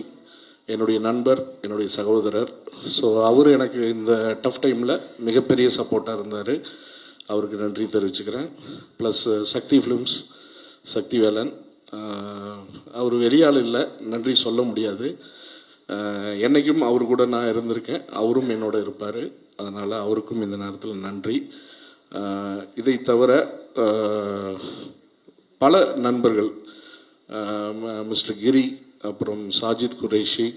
என்னுடைய நண்பர், என்னுடைய சகோதரர். ஸோ அவர் எனக்கு இந்த டஃப் டைமில் மிகப்பெரிய சப்போர்ட்டாக இருந்தார், அவருக்கு நன்றி தெரிவிச்சுக்கிறேன். ப்ளஸ் சக்தி ஃபிலிம்ஸ், சக்திவேலன், அவர் வெளியாள் இல்லை, நன்றி சொல்ல முடியாது. என்றைக்கும் அவர் கூட நான் இருந்திருக்கேன், அவரும் என்னோட இருப்பார். அதனால் அவருக்கும் இந்த நேரத்தில் நன்றி. இதை தவிர பல நண்பர்கள், மிஸ்டர் கிரி, அப்புறம் சாஜித் குரேஷி,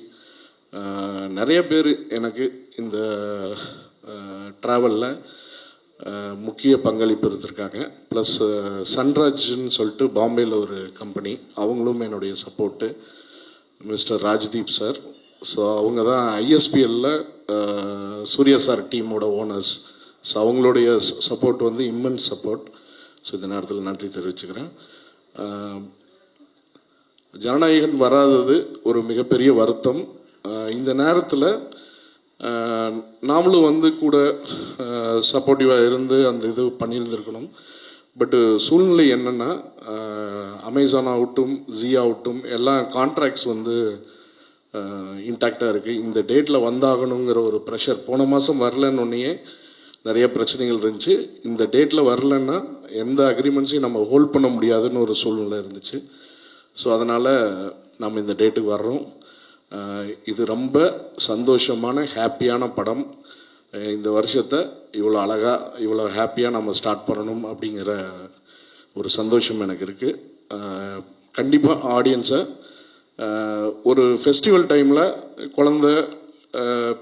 நிறைய பேர் எனக்கு இந்த ட்ராவலில் முக்கிய பங்களிப்பு இருந்திருக்காங்க. ப்ளஸ் சன்ராஜ்னு சொல்லிட்டு பாம்பேயில் ஒரு கம்பெனி, அவங்களும் என்னுடைய support. Mister Rajdeep sir, so அவங்க தான் ஐஎஸ்பிஎல்லில் சூர்யா சார் டீமோட ஓனர்ஸ். ஸோ அவங்களுடைய சப்போர்ட் வந்து இம்மென்ஸ் சப்போர்ட். ஸோ இந்த நேரத்தில் நன்றி தெரிவிச்சுக்கிறேன். ஜனநாயகன் வராதது ஒரு மிகப்பெரிய வருத்தம். இந்த நேரத்தில் நாமளும் வந்து கூட சப்போர்ட்டிவாக இருந்து அந்த இது பண்ணியிருந்துருக்கணும். பட்டு சூழ்நிலை என்னென்னா, அமேசான் ஆகட்டும், ஜி ஆகட்டும், எல்லா கான்ட்ராக்ட்ஸ் வந்து இன்டாக்டாக இருக்குது. இந்த டேட்டில் வந்தாகணுங்கிற ஒரு ப்ரெஷர் போன மாதம் வரலன்னொன்னே நிறைய பிரச்சனைகள் இருந்துச்சு. இந்த டேட்டில் வரலன்னா எந்த அக்ரிமெண்ட்ஸையும் நம்ம ஹோல்ட் பண்ண முடியாதுன்னு ஒரு சூழ்நிலை இருந்துச்சு. ஸோ அதனால் நம்ம இந்த டேட்டுக்கு வர்றோம். இது ரொம்ப சந்தோஷமான ஹாப்பியான படம். இந்த வருஷத்தை இவ்வளோ அழகாக இவ்வளோ ஹாப்பியாக நம்ம ஸ்டார்ட் பண்ணணும் அப்படிங்கிற ஒரு சந்தோஷம் எனக்கு இருக்குது. கண்டிப்பாக ஆடியன்ஸை ஒரு ஃபெஸ்டிவல் டைமில்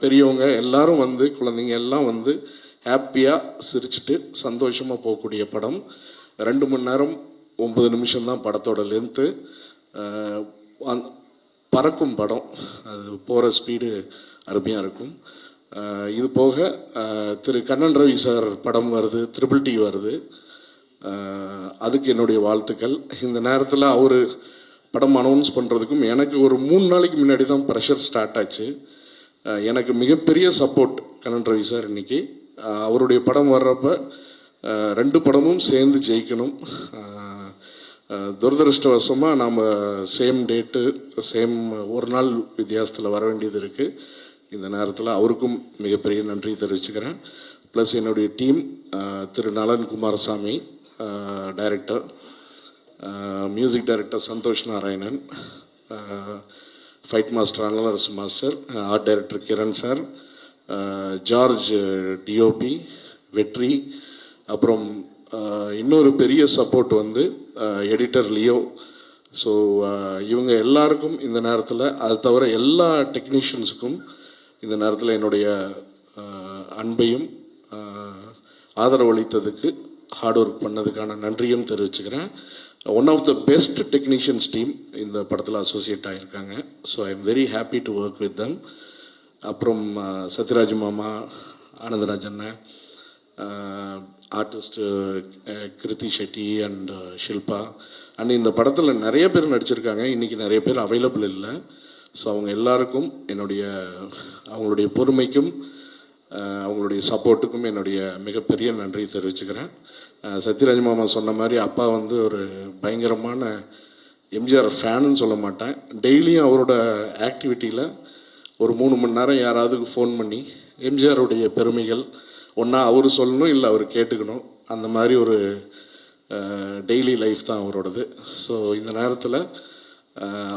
பெரியவங்க எல்லாரும் வந்து, குழந்தைங்க எல்லாம் வந்து ஹாப்பியாக சிரிச்சுட்டு சந்தோஷமாக போகக்கூடிய படம். 2 மணி நேரம் 9 நிமிஷம் தான் படத்தோட லென்த்து. பறக்கும் படம், அது போகிற ஸ்பீடு அருமையாக இருக்கும். இது போக திரு கண்ணன் ரவி சார் படம் வருது, ட்ரிபிள் டி வருது. அதுக்கு என்னுடைய வாழ்த்துக்கள். இந்த நேரத்தில் அவர் படம் அனௌன்ஸ் பண்ணுறதுக்கும் எனக்கு ஒரு 3 நாளைக்கு முன்னாடி தான் ப்ரெஷர் ஸ்டார்ட் ஆச்சு. எனக்கு மிகப்பெரிய சப்போர்ட் கண்ணன் ரவி சார். இன்றைக்கி அவருடைய படம் வர்றப்ப 2 படமும் சேர்ந்து ஜெயிக்கணும். துரதிருஷ்டவசமாக நாம் சேம் டேட்டு, சேம் ஒரு நாள் வித்தியாசத்தில் வர வேண்டியது இருக்குது. இந்த நேரத்தில் அவருக்கும் மிகப்பெரிய நன்றி தெரிவிச்சுக்கிறேன். ப்ளஸ் என்னுடைய டீம், திரு Nalan Kumarasamy director, music director Santhosh Narayanan, fight master Analarasu master, art director Kiran sir, George DOP, Vetri, அப்புறம் இன்னொரு பெரிய சப்போர்ட் வந்து எடிட்டர் லியோ. ஸோ இவங்க எல்லாருக்கும் இந்த நேரத்தில், அது தவிர எல்லா டெக்னீஷியன்ஸுக்கும் இந்த நேரத்தில் என்னுடைய அன்பையும் ஆதரவளித்ததுக்கு, ஹார்ட் ஒர்க் பண்ணதுக்கான நன்றியும் தெரிவிச்சுக்கிறேன். One of the best technicians team இந்த படத்தில் அசோசியேட் ஆகியிருக்காங்க. So I am very happy to work with them. அப்புறம் சத்யராஜ் மாமா, ஆனந்தராஜ் அண்ணன், artist Krithi Shetty and Shilpa and இந்த படத்தில் நிறைய பேர் நடிச்சிருக்காங்க. இன்றைக்கி நிறைய பேர் அவைலபிள் இல்லை. ஸோ அவங்க எல்லாருக்கும் அவங்களுடைய பொறுமைக்கும் அவங்களுடைய சப்போர்ட்டுக்கும் என்னுடைய மிகப்பெரிய நன்றி தெரிவிச்சுக்கிறேன். சத்யராஜ் மாமா சொன்ன மாதிரி அப்பா வந்து ஒரு பயங்கரமான எம்ஜிஆர் ஃபேனுன்னு சொல்ல மாட்டேன். டெய்லியும் அவரோட ஆக்டிவிட்டியில் ஒரு 3 மணி நேரம் யாராவதுக்கு ஃபோன் பண்ணி எம்ஜிஆருடைய பெருமைகள் ஒன்றா அவர் சொல்லணும், இல்லை அவர் கேட்டுக்கணும். அந்த மாதிரி ஒரு டெய்லி லைஃப் தான் அவரோடது. ஸோ இந்த நேரத்தில்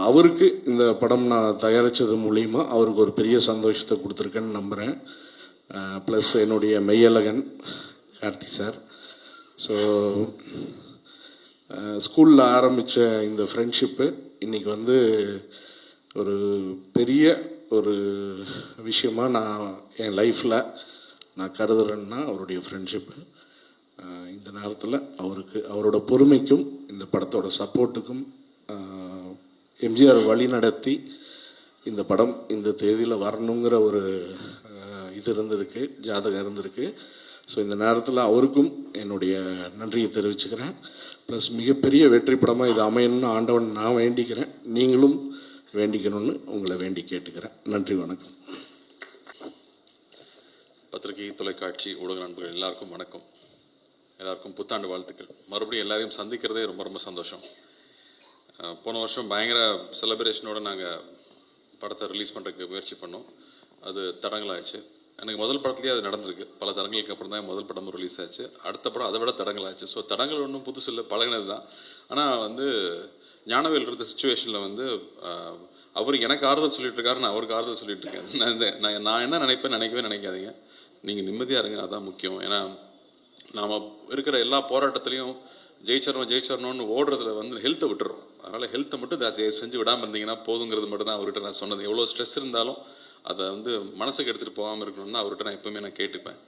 அவருக்கு இந்த படம் நான் தயாரித்தது மூலிமா அவருக்கு ஒரு பெரிய சந்தோஷத்தை கொடுத்துருக்கேன்னு நம்புகிறேன். ப்ளஸ் என்னுடைய மெய்யழகன் கார்த்தி சார். ஸோ ஸ்கூலில் ஆரம்பித்த இந்த ஃப்ரெண்ட்ஷிப்பு இன்றைக்கி வந்து ஒரு பெரிய ஒரு விஷயமாக நான் என் லைஃப்பில் நான் கருதுறேன்னா அவருடைய ஃப்ரெண்ட்ஷிப்பு. இந்த நேரத்தில் அவரோட பொறுமைக்கும் இந்த படத்தோட சப்போர்ட்டுக்கும், எம்ஜிஆர் வழி நடத்தி இந்த படம் இந்த தேதியில் வரணுங்கிற ஒரு இது இருந்திருக்கு, ஜாதகம் இருந்திருக்கு. ஸோ இந்த நேரத்தில் அவருக்கும் என்னுடைய நன்றியை தெரிவிச்சுக்கிறேன். ப்ளஸ் மிகப்பெரிய வெற்றி படமாக இது அமையணும்னு ஆண்டவன் நான் வேண்டிக்கிறேன். நீங்களும் வேண்டிக்கணும்னு உங்களை வேண்டி கேட்டுக்கிறேன். நன்றி, வணக்கம். பத்திரிகை, தொலைக்காட்சி, ஊடக நண்பர்கள் எல்லாருக்கும் வணக்கம். எல்லாருக்கும் புத்தாண்டு வாழ்த்துக்கள். மறுபடியும் எல்லாரையும் சந்திக்கிறதே ரொம்ப ரொம்ப சந்தோஷம். போன வருஷம் பயங்கர செலிப்ரேஷனோடு நாங்கள் படத்தை ரிலீஸ் பண்ணுறதுக்கு முயற்சி பண்ணோம். அது தடங்களாகிடுச்சு. எனக்கு முதல் படத்துலேயே அது நடந்திருக்கு. பல தடங்களுக்கு அப்புறம் தான் முதல் படமும் ரிலீஸ் ஆச்சு. அடுத்த படம் அதை விட தடங்களாச்சு. ஸோ தடங்கள் ஒன்றும் புதுசு இல்லை, பழகினது தான். ஆனால் வந்து ஞானவேல் இருந்த சுச்சுவேஷனில் வந்து அவர் எனக்கு ஆறுதல் சொல்லிட்டு இருக்காரு, நான் அவருக்கு ஆறுதல் சொல்லிட்டு இருக்கேன். நான் என்ன நினைக்கவே நினைக்காதீங்க. நீங்கள் நிம்மதியாக இருங்க, அதுதான் முக்கியம். ஏன்னா நாம் இருக்கிற எல்லா போராட்டத்துலேயும் ஜெயிச்சரணும்னு ஓடுறதுல வந்து ஹெல்த்தை விட்டுறோம். அதனால் ஹெல்த்தை மட்டும் அதை செஞ்சு விடாமல் இருந்தீங்கன்னா போதுங்கிறது மட்டும் தான் அவர்கிட்ட நான் சொன்னது. எவ்வளோ ஸ்ட்ரெஸ் இருந்தாலும் அதை வந்து மனசுக்கு எடுத்துகிட்டு போகாமல் இருக்கணும்னு அவர்கிட்ட நான் எப்போவுமே நான் கேட்டுப்பேன்.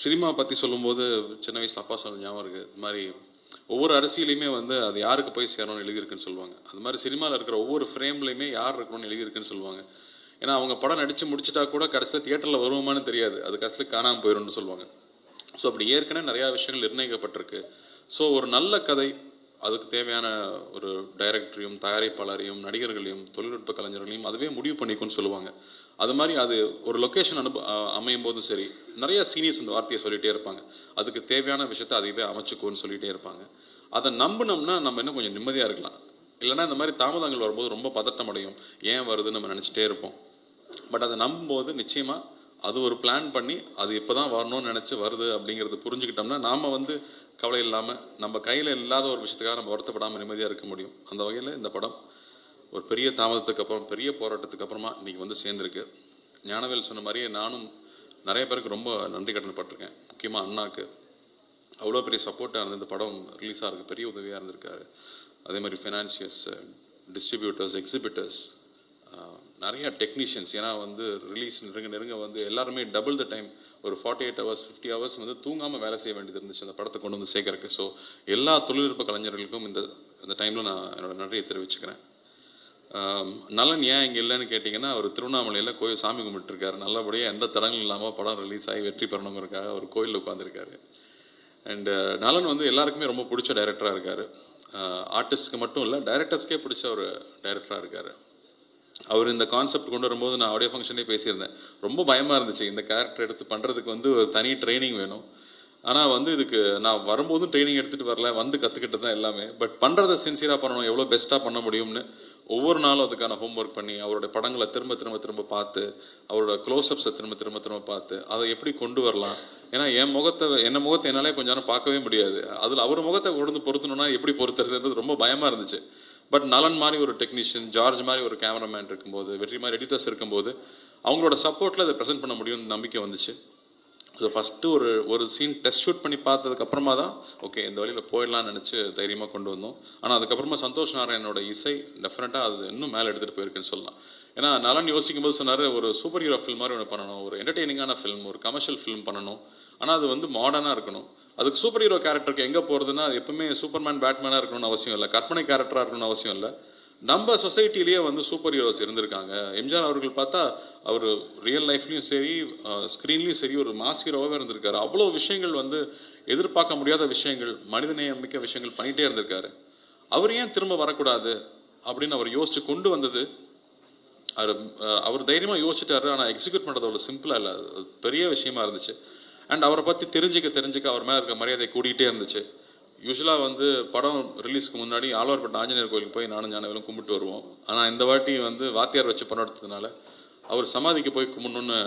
சினிமா பற்றி சொல்லும்போது சின்ன வயசில் அப்பா சொன்ன ஞாபகம் இருக்குது. இது மாதிரி ஒவ்வொரு அரசியலையுமே வந்து அது யாருக்கு போய் சேரணும்னு எழுதியிருக்குன்னு சொல்லுவாங்க. அது மாதிரி சினிமாவில் இருக்கிற ஒவ்வொரு ஃப்ரேம்லையுமே யார் இருக்கணும்னு எழுதியிருக்குன்னு சொல்லுவாங்க. ஏன்னா அவங்க படம் நடித்து முடிச்சுட்டா கூட கடைசியில் தியேட்டரில் வருவோமான்னு தெரியாது, அது கடைசியில் காணாமல் போயிடும்னு சொல்லுவாங்க. ஸோ அப்படி ஏற்கனவே நிறையா விஷயங்கள் நிர்ணயிக்கப்பட்டிருக்கு. ஸோ ஒரு நல்ல கதை, அதுக்கு தேவையான ஒரு டைரக்டரையும் தயாரிப்பாளரையும் நடிகர்களையும் தொழில்நுட்ப கலைஞர்களையும் அதுவே முடிவு பண்ணிக்கும்னு சொல்லுவாங்க. அது மாதிரி அது ஒரு லொக்கேஷன் அமையும் போதும் சரி, நிறைய சீனியர்ஸ் இந்த வார்த்தையை சொல்லிகிட்டே இருப்பாங்க. அதுக்கு தேவையான விஷயத்தை அதுவே அமைச்சுக்கோன்னு சொல்லிகிட்டே இருப்பாங்க. அதை நம்பினோம்னா நம்ம இன்னும் கொஞ்சம் நிம்மதியாக இருக்கலாம். இல்லைனா இந்த மாதிரி தாமதங்கள் வரும்போது ரொம்ப பதட்டம் அடையும், ஏன் வருதுன்னு நம்ம நினச்சிட்டே இருப்போம். பட் அதை நம்பும்போது நிச்சயமாக அது ஒரு பிளான் பண்ணி அது இப்போ தான் வரணும்னு நினச்சி வருது அப்படிங்கிறது புரிஞ்சுக்கிட்டோம்னா நாம் வந்து கவலை இல்லாமல் நம்ம கையில் இல்லாத ஒரு விஷயத்துக்காக நம்ம வருத்தப்படாமல் நிம்மதியாக இருக்க முடியும். அந்த வகையில் இந்த படம் ஒரு பெரிய தாமதத்துக்கு அப்புறம் பெரிய போராட்டத்துக்கு அப்புறமா இன்றைக்கி வந்து சேர்ந்துருக்கு. ஞானவேல் சொன்ன மாதிரியே நானும் நிறைய பேருக்கு ரொம்ப நன்றி கடன்பட்டிருக்கேன். முக்கியமாக அண்ணாக்கு அவ்வளோ பெரிய சப்போர்ட்டாக இருந்து இந்த படம் ரிலீஸ் ஆகிறதுக்கு பெரிய உதவியாக இருந்திருக்காரு. அதே மாதிரி ஃபினான்ஷியர்ஸ், டிஸ்ட்ரிபியூட்டர்ஸ், எக்ஸிபிட்டர்ஸ், நிறையா டெக்னீஷியன்ஸ். ஏன்னா வந்து ரிலீஸ் நெருங்க வந்து எல்லாருமே டபுள் த டைம், ஒரு 48 hours 50 hours வந்து தூங்காமல் வேலை செய்ய வேண்டியது இருந்துச்சு அந்த படத்தை கொண்டு வந்து சேர்க்கறக்கு. ஸோ எல்லா தொழில்நுட்ப கலைஞர்களுக்கும் இந்த டைமில் நான் என்னோடய நன்றியை தெரிவிச்சுக்கிறேன். நலன் ஏன் இங்கே இல்லைன்னு கேட்டிங்கன்னா, அவர் திருவண்ணாமலையில் கோயில் சாமி கும்பிட்டுருக்காரு. நல்லபடியாக எந்த தடங்களும் இல்லாமல் படம் ரிலீஸ் ஆகி வெற்றி பெறணுங்கிறதுக்காக ஒரு கோயிலில் உட்காந்துருக்காரு. அண்டு நலன் வந்து எல்லாருக்குமே ரொம்ப பிடிச்ச டைரக்டராக இருக்கார். ஆர்டிஸ்ட்க்கு மட்டும் இல்லை, டைரக்டர்ஸ்க்கே பிடிச்ச ஒரு டைரக்டராக இருக்கார். அவர் இந்த கான்செப்ட் கொண்டு வரும்போது நான் ஆடியோ ஃபங்க்ஷனே பேசியிருந்தேன். ரொம்ப பயமாக இருந்துச்சு, இந்த கேரக்டர் எடுத்து பண்ணுறதுக்கு வந்து ஒரு தனி ட்ரைனிங் வேணும். ஆனால் வந்து இதுக்கு நான் வரும்போதும் ட்ரைனிங் எடுத்துகிட்டு வரல, வந்து கற்றுக்கிட்டு தான் எல்லாமே. பட் பண்ணுறதை சின்சியராக பண்ணணும், எவ்வளோ பெஸ்ட்டாக பண்ண முடியும்னு ஒவ்வொரு நாளும் அதுக்கான ஹோம்ஒர்க் பண்ணி அவருடைய படங்களை திரும்ப பார்த்து, அவரோட க்ளோஸ்அப்ஸை திரும்ப பார்த்து அதை எப்படி கொண்டு வரலாம். ஏன்னா என் முகத்தை என்னாலே கொஞ்ச நேரம் பார்க்கவே முடியாது. அதில் அவர் முகத்தை கொண்டு பொருத்தணும்னா எப்படி பொருத்துறதுன்றது ரொம்ப பயமாக இருந்துச்சு. பட் நலன் மாதிரி ஒரு டெக்னீஷியன், ஜார்ஜ் மாதிரி ஒரு கேமராமேன் இருக்கும்போது, வெற்றி மாதிரி எடிட்டர்ஸ் இருக்கும்போது அவங்களோட சப்போர்ட்டில் அதை ப்ரெசென்ட் பண்ண முடியும்னு நம்பிக்கை வந்துச்சு. ஸோ ஃபஸ்ட்டு ஒரு சீன் டெஸ்ட் ஷூட் பண்ணி பார்த்ததுக்கப்புறமா தான் ஓகே இந்த வழியில் போயிடலாம்னு நினச்சி தைரியமாக கொண்டு வந்தோம். ஆனால் அதுக்கப்புறமா சந்தோஷ் நாராயணனோட இசை டெஃபினட்டாக அது இன்னும் மேலே எடுத்துகிட்டு போயிருக்குன்னு சொல்லலாம். ஏன்னா நலன் யோசிக்கும் போது சொன்னார், ஒரு சூப்பர் ஹீரோ ஃபில்ம் மாதிரி ஒன்று பண்ணணும், ஒரு என்டர்டெய்னிங்கான ஃபில்ம், ஒரு கமர்ஷியல் ஃபில்ம் பண்ணணும், ஆனால் அது வந்து மாடர்னாக இருக்கணும். அதுக்கு சூப்பர் ஹீரோ கேரக்டருக்கு எங்கே போகிறதுனா, அது எப்பவுமே சூப்பர்மேன் பேட்மேனாக இருக்கணும்னு அவசியம் இல்லை, கற்பனை கேரக்டராக இருக்கணும்னு அவசியம் இல்லை. நம்ம சொசைட்டிலேயே வந்து சூப்பர் ஹீரோஸ் இருந்திருக்காங்க. எம்ஜிஆர் அவர்கள் பார்த்தா அவர் ரியல் லைஃப்லையும் சரி ஸ்க்ரீன்லேயும் சரி ஒரு மாஸ் ஹீரோவாகவே இருந்திருக்காரு. அவ்வளோ விஷயங்கள் வந்து எதிர்பார்க்க முடியாத விஷயங்கள், மனிதநேயமிக்க விஷயங்கள் பண்ணிகிட்டே இருந்திருக்காரு. அவர் ஏன் திரும்ப வரக்கூடாது அப்படின்னு அவர் யோசிச்சு கொண்டு வந்தது. அவர் தைரியமாக யோசிச்சுட்டாரு. ஆனால் எக்ஸிக்யூட் பண்ணுறது அவ்வளோ சிம்பிளாக இல்லை, பெரிய விஷயமா இருந்துச்சு. அண்ட் அவரை பற்றி தெரிஞ்சுக்க அவர் மேலே இருக்க மரியாதை கூட்டிகிட்டே இருந்துச்சு. யூஸ்வலாக வந்து படம் ரிலீஸ்க்கு முன்னாடி ஆழ்வார்பேட்டை ஆஞ்சநேயர் கோயிலுக்கு போய் நானும் ஞானவேலும் கும்பிட்டு வருவோம். ஆனால் இந்த வாட்டி வந்து வாத்தியார் வச்சு படம் எடுத்ததுனால அவர் சமாதிக்கு போய் கும்பிடணுன்னு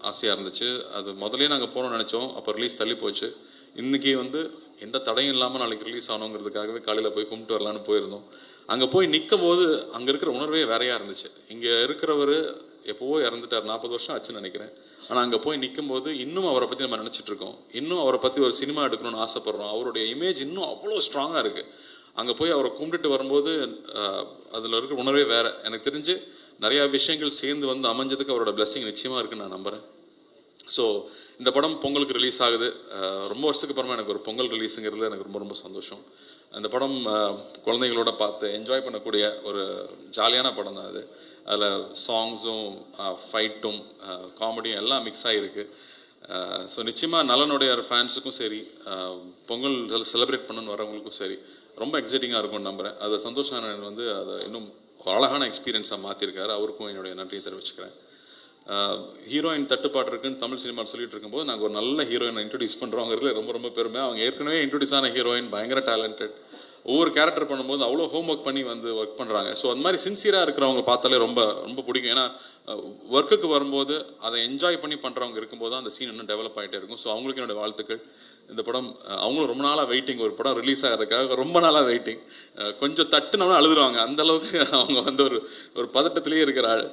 ஆசையாக இருந்துச்சு. அது முதலே நாங்கள் போகணும்னு நினச்சோம், அப்போ ரிலீஸ் தள்ளி போச்சு. இன்றைக்கி வந்து எந்த தடையும் இல்லாமல் நாளைக்கு ரிலீஸ் ஆகணுங்கிறதுக்காகவே காலையில் போய் கும்பிட்டு வரலான்னு போயிருந்தோம். அங்கே போய் நிற்கும் போது அங்கே இருக்கிற உணர்வே வேறையாக இருந்துச்சு. இங்கே இருக்கிறவர் எப்போவோ இறந்துட்டார், 40 வருஷம் ஆச்சுன்னு நினைக்கிறேன். ஆனால் அங்கே போய் நிற்கும் போது இன்னும் அவரை பற்றி நம்ம நினச்சிட்டு இருக்கோம், இன்னும் அவரை பற்றி ஒரு சினிமா எடுக்கணும்னு ஆசைப்படுறோம். அவருடைய இமேஜ் இன்னும் அவ்வளோ ஸ்ட்ராங்காக இருக்குது. அங்கே போய் அவரை கும்பிட்டுட்டு வரும்போது அதில் இருக்கிற உணர்வே வேறு. எனக்கு தெரிஞ்சு நிறையா விஷயங்கள் சேர்ந்து வந்து அமைஞ்சதுக்கு அவரோட பிளெஸிங் நிச்சயமாக இருக்குன்னு நான் நம்புகிறேன். ஸோ இந்த படம் பொங்கலுக்கு ரிலீஸ் ஆகுது. ரொம்ப வருஷத்துக்கு அப்புறமா எனக்கு ஒரு பொங்கல் ரிலீஸுங்கிறது எனக்கு ரொம்ப ரொம்ப சந்தோஷம். அந்த படம் குழந்தைகளோட பார்த்து என்ஜாய் பண்ணக்கூடிய ஒரு ஜாலியான படம் தான் அது. அதில் சாங்ஸும் ஃபைட்டும் காமெடியும் எல்லாம் மிக்ஸ் ஆகிருக்கு. ஸோ நிச்சயமாக நலனுடைய ஃபேன்ஸுக்கும் சரி, பொங்கல் செலிப்ரேட் பண்ணணுன்னு வரவங்களுக்கும் சரி ரொம்ப எக்ஸைட்டிங்காக இருக்கும்னு நம்புகிறேன். அதை சந்தோஷ் நாராயணன் வந்து அதை இன்னும் அழகான எக்ஸ்பீரியன்ஸாக மாற்றிருக்காரு. அவருக்கும் என்னுடைய நன்றியை தெரிவிச்சுக்கிறேன். ஹீரோயின் தட்டுப்பாடு இருக்குன்னு தமிழ் சினிமாவில் சொல்லிட்டு இருக்கும்போது நாங்கள் ஒரு நல்ல ஹீரோயினை இன்ட்ரடியூஸ் பண்ணுறோங்கிறதுல ரொம்ப ரொம்ப பெருமை. அவங்க ஏற்கனவே இன்ட்ரடியூஸ் ஆன ஹீரோயின் பயங்கர டேலண்டட். ஒவ்வொரு கேரக்டர் பண்ணும்போது அவ்வளோ ஹோம்ஒர்க் பண்ணி வந்து ஒர்க் பண்ணுறாங்க. ஸோ அந்த மாதிரி சின்சியராக இருக்கிறவங்க பார்த்தாலே ரொம்ப ரொம்ப பிடிக்கும். ஏன்னா ஒர்க்குக்கு வரும்போது அதை என்ஜாய் பண்ணி பண்ணுறவங்க இருக்கும்போது தான் அந்த சீன் இன்னும் டெவலப் ஆகிட்டே இருக்கும். ஸோ அவங்களுக்கு என்னோடய வாழ்த்துக்கள். இந்த படம் அவங்களும் ரொம்ப நாளாக வெயிட்டிங், ஒரு படம் ரிலீஸ் ஆகிறதுக்காக ரொம்ப நாளாக வெயிட்டிங். கொஞ்சம் தட்டுனோம்னா அழுதுருவாங்க, அந்தளவுக்கு அவங்க வந்து ஒரு பதட்டத்திலேயே இருக்கிற ஆள்.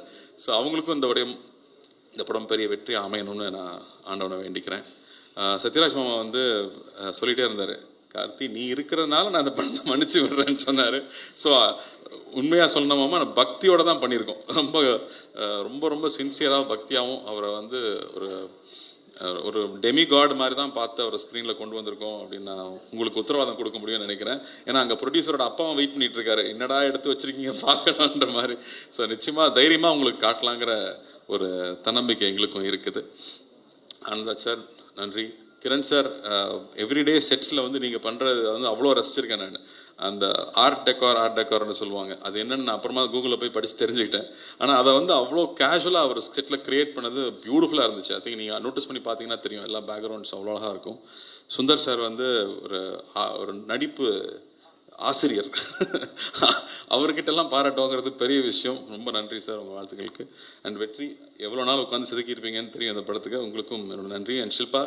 ஸோ அவங்களுக்கும் இந்த படம் பெரிய வெற்றி அமையணும்னு நான் ஆண்டவனை வேண்டிக்கிறேன். சத்யராஜ் மாமா வந்து சொல்லிகிட்டே இருந்தார், கார்த்தி நீ இருக்கிறதுனால நான் அந்த படத்தை மன்னிச்சு விடுறேன்னு சொன்னார். ஸோ உண்மையாக சொன்னமாமா நான் பக்தியோடு தான் பண்ணியிருக்கோம். ரொம்ப ரொம்ப ரொம்ப சின்சியராக பக்தியாகவும் அவரை வந்து ஒரு ஒரு டெமி காட் மாதிரி தான் பார்த்து அவரை ஸ்க்ரீனில் கொண்டு வந்திருக்கோம் அப்படின்னு நான் உங்களுக்கு உத்தரவாதம் கொடுக்க முடியும்னு நினைக்கிறேன். ஏன்னா அங்கே ப்ரொடியூசரோட அப்பாவும் வெயிட் பண்ணிட்டு இருக்காரு, என்னடா எடுத்து வச்சிருக்கீங்க பார்க்கலான்ற மாதிரி. ஸோ நிச்சயமாக தைரியமாக உங்களுக்கு காட்டலாங்கிற ஒரு தன்னம்பிக்கை எங்களுக்கும் இருக்குது. ஆனந்த் சார் நன்றி. கிரண் சார், எவ்ரிடே செட்ஸில் வந்து நீங்கள் பண்ணுறது வந்து அவ்வளோ ரசிச்சிருக்கேன் நான். அந்த ஆர்ட் டெக்கார்னு சொல்லுவாங்க, அது என்னென்னு நான் அப்புறமா கூகுளில் போய் படித்து தெரிஞ்சுக்கிட்டேன். ஆனால் அதை வந்து அவ்வளோ கேஷுவலாக அவர் செட்டில் க்ரியேட் பண்ணது பியூட்டிஃபுல்லாக இருந்துச்சு. ஐ திங்க் நீங்கள் நோட்டீஸ் பண்ணி பார்த்தீங்கன்னா தெரியும், எல்லா பேக்ரவுண்ட்ஸ் அவ்வளோ அழகாக இருக்கும். சுந்தர் சார் வந்து ஒரு நடிப்பு ஆசிரியர், அவர்கிட்டலாம் பாராட்டுவாங்கிறது பெரிய விஷயம். ரொம்ப நன்றி சார் உங்கள் வாழ்த்துக்களுக்கு. அண்ட் வெற்றி, எவ்வளோ நாள் உட்காந்து செதுக்கியிருப்பீங்கன்னு தெரியும் அந்த படத்துக்கு, உங்களுக்கும் என்னோட நன்றி. And Shilpa,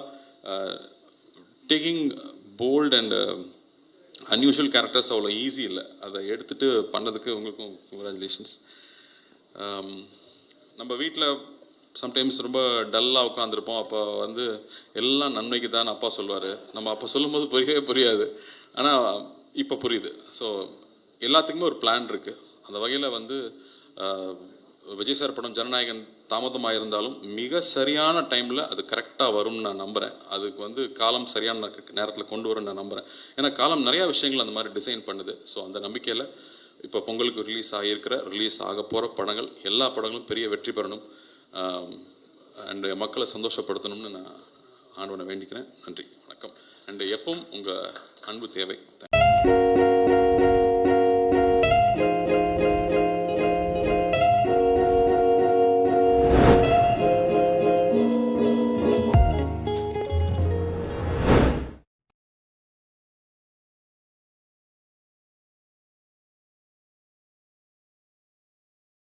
taking bold and unusual characters அவ்வளோ ஈஸி இல்லை, அதை எடுத்துகிட்டு பண்ணதுக்கு உங்களுக்கும் கங்க்ராச்சுலேஷன்ஸ். நம்ம வீட்டில் சம்டைம்ஸ் ரொம்ப டல்லாக உட்காந்துருப்போம், அப்போ வந்து எல்லாம் நன்மைக்கு தான் அப்பா சொல்லுவார். நம்ம அப்போ சொல்லும்போது புரியவே புரியாது, ஆனால் இப்போ புரியுது. ஸோ எல்லாத்துக்குமே ஒரு பிளான் இருக்குது. அந்த வகையில் வந்து விஜய் சார் படம் ஜனநாயகன் தாமதமாக இருந்தாலும் மிக சரியான டைமில் அது கரெக்டாக வரும்னு நான் நம்புகிறேன். அதுக்கு வந்து காலம் சரியான நேரத்தில் கொண்டு வரும்னு நான் நம்புகிறேன். ஏன்னா காலம் நிறையா விஷயங்கள் அந்த மாதிரி டிசைன் பண்ணுது. ஸோ அந்த நம்பிக்கையில் இப்போ பொங்கலுக்கு ரிலீஸ் ஆக போகிற படங்கள் எல்லா படங்களும் பெரிய வெற்றி பெறணும் அண்டு மக்களை சந்தோஷப்படுத்தணும்னு நான் ஆண்டவனை வேண்டிக்கிறேன். நன்றி, வணக்கம். அண்டு எப்பவும் உங்கள் அன்பு தேவை.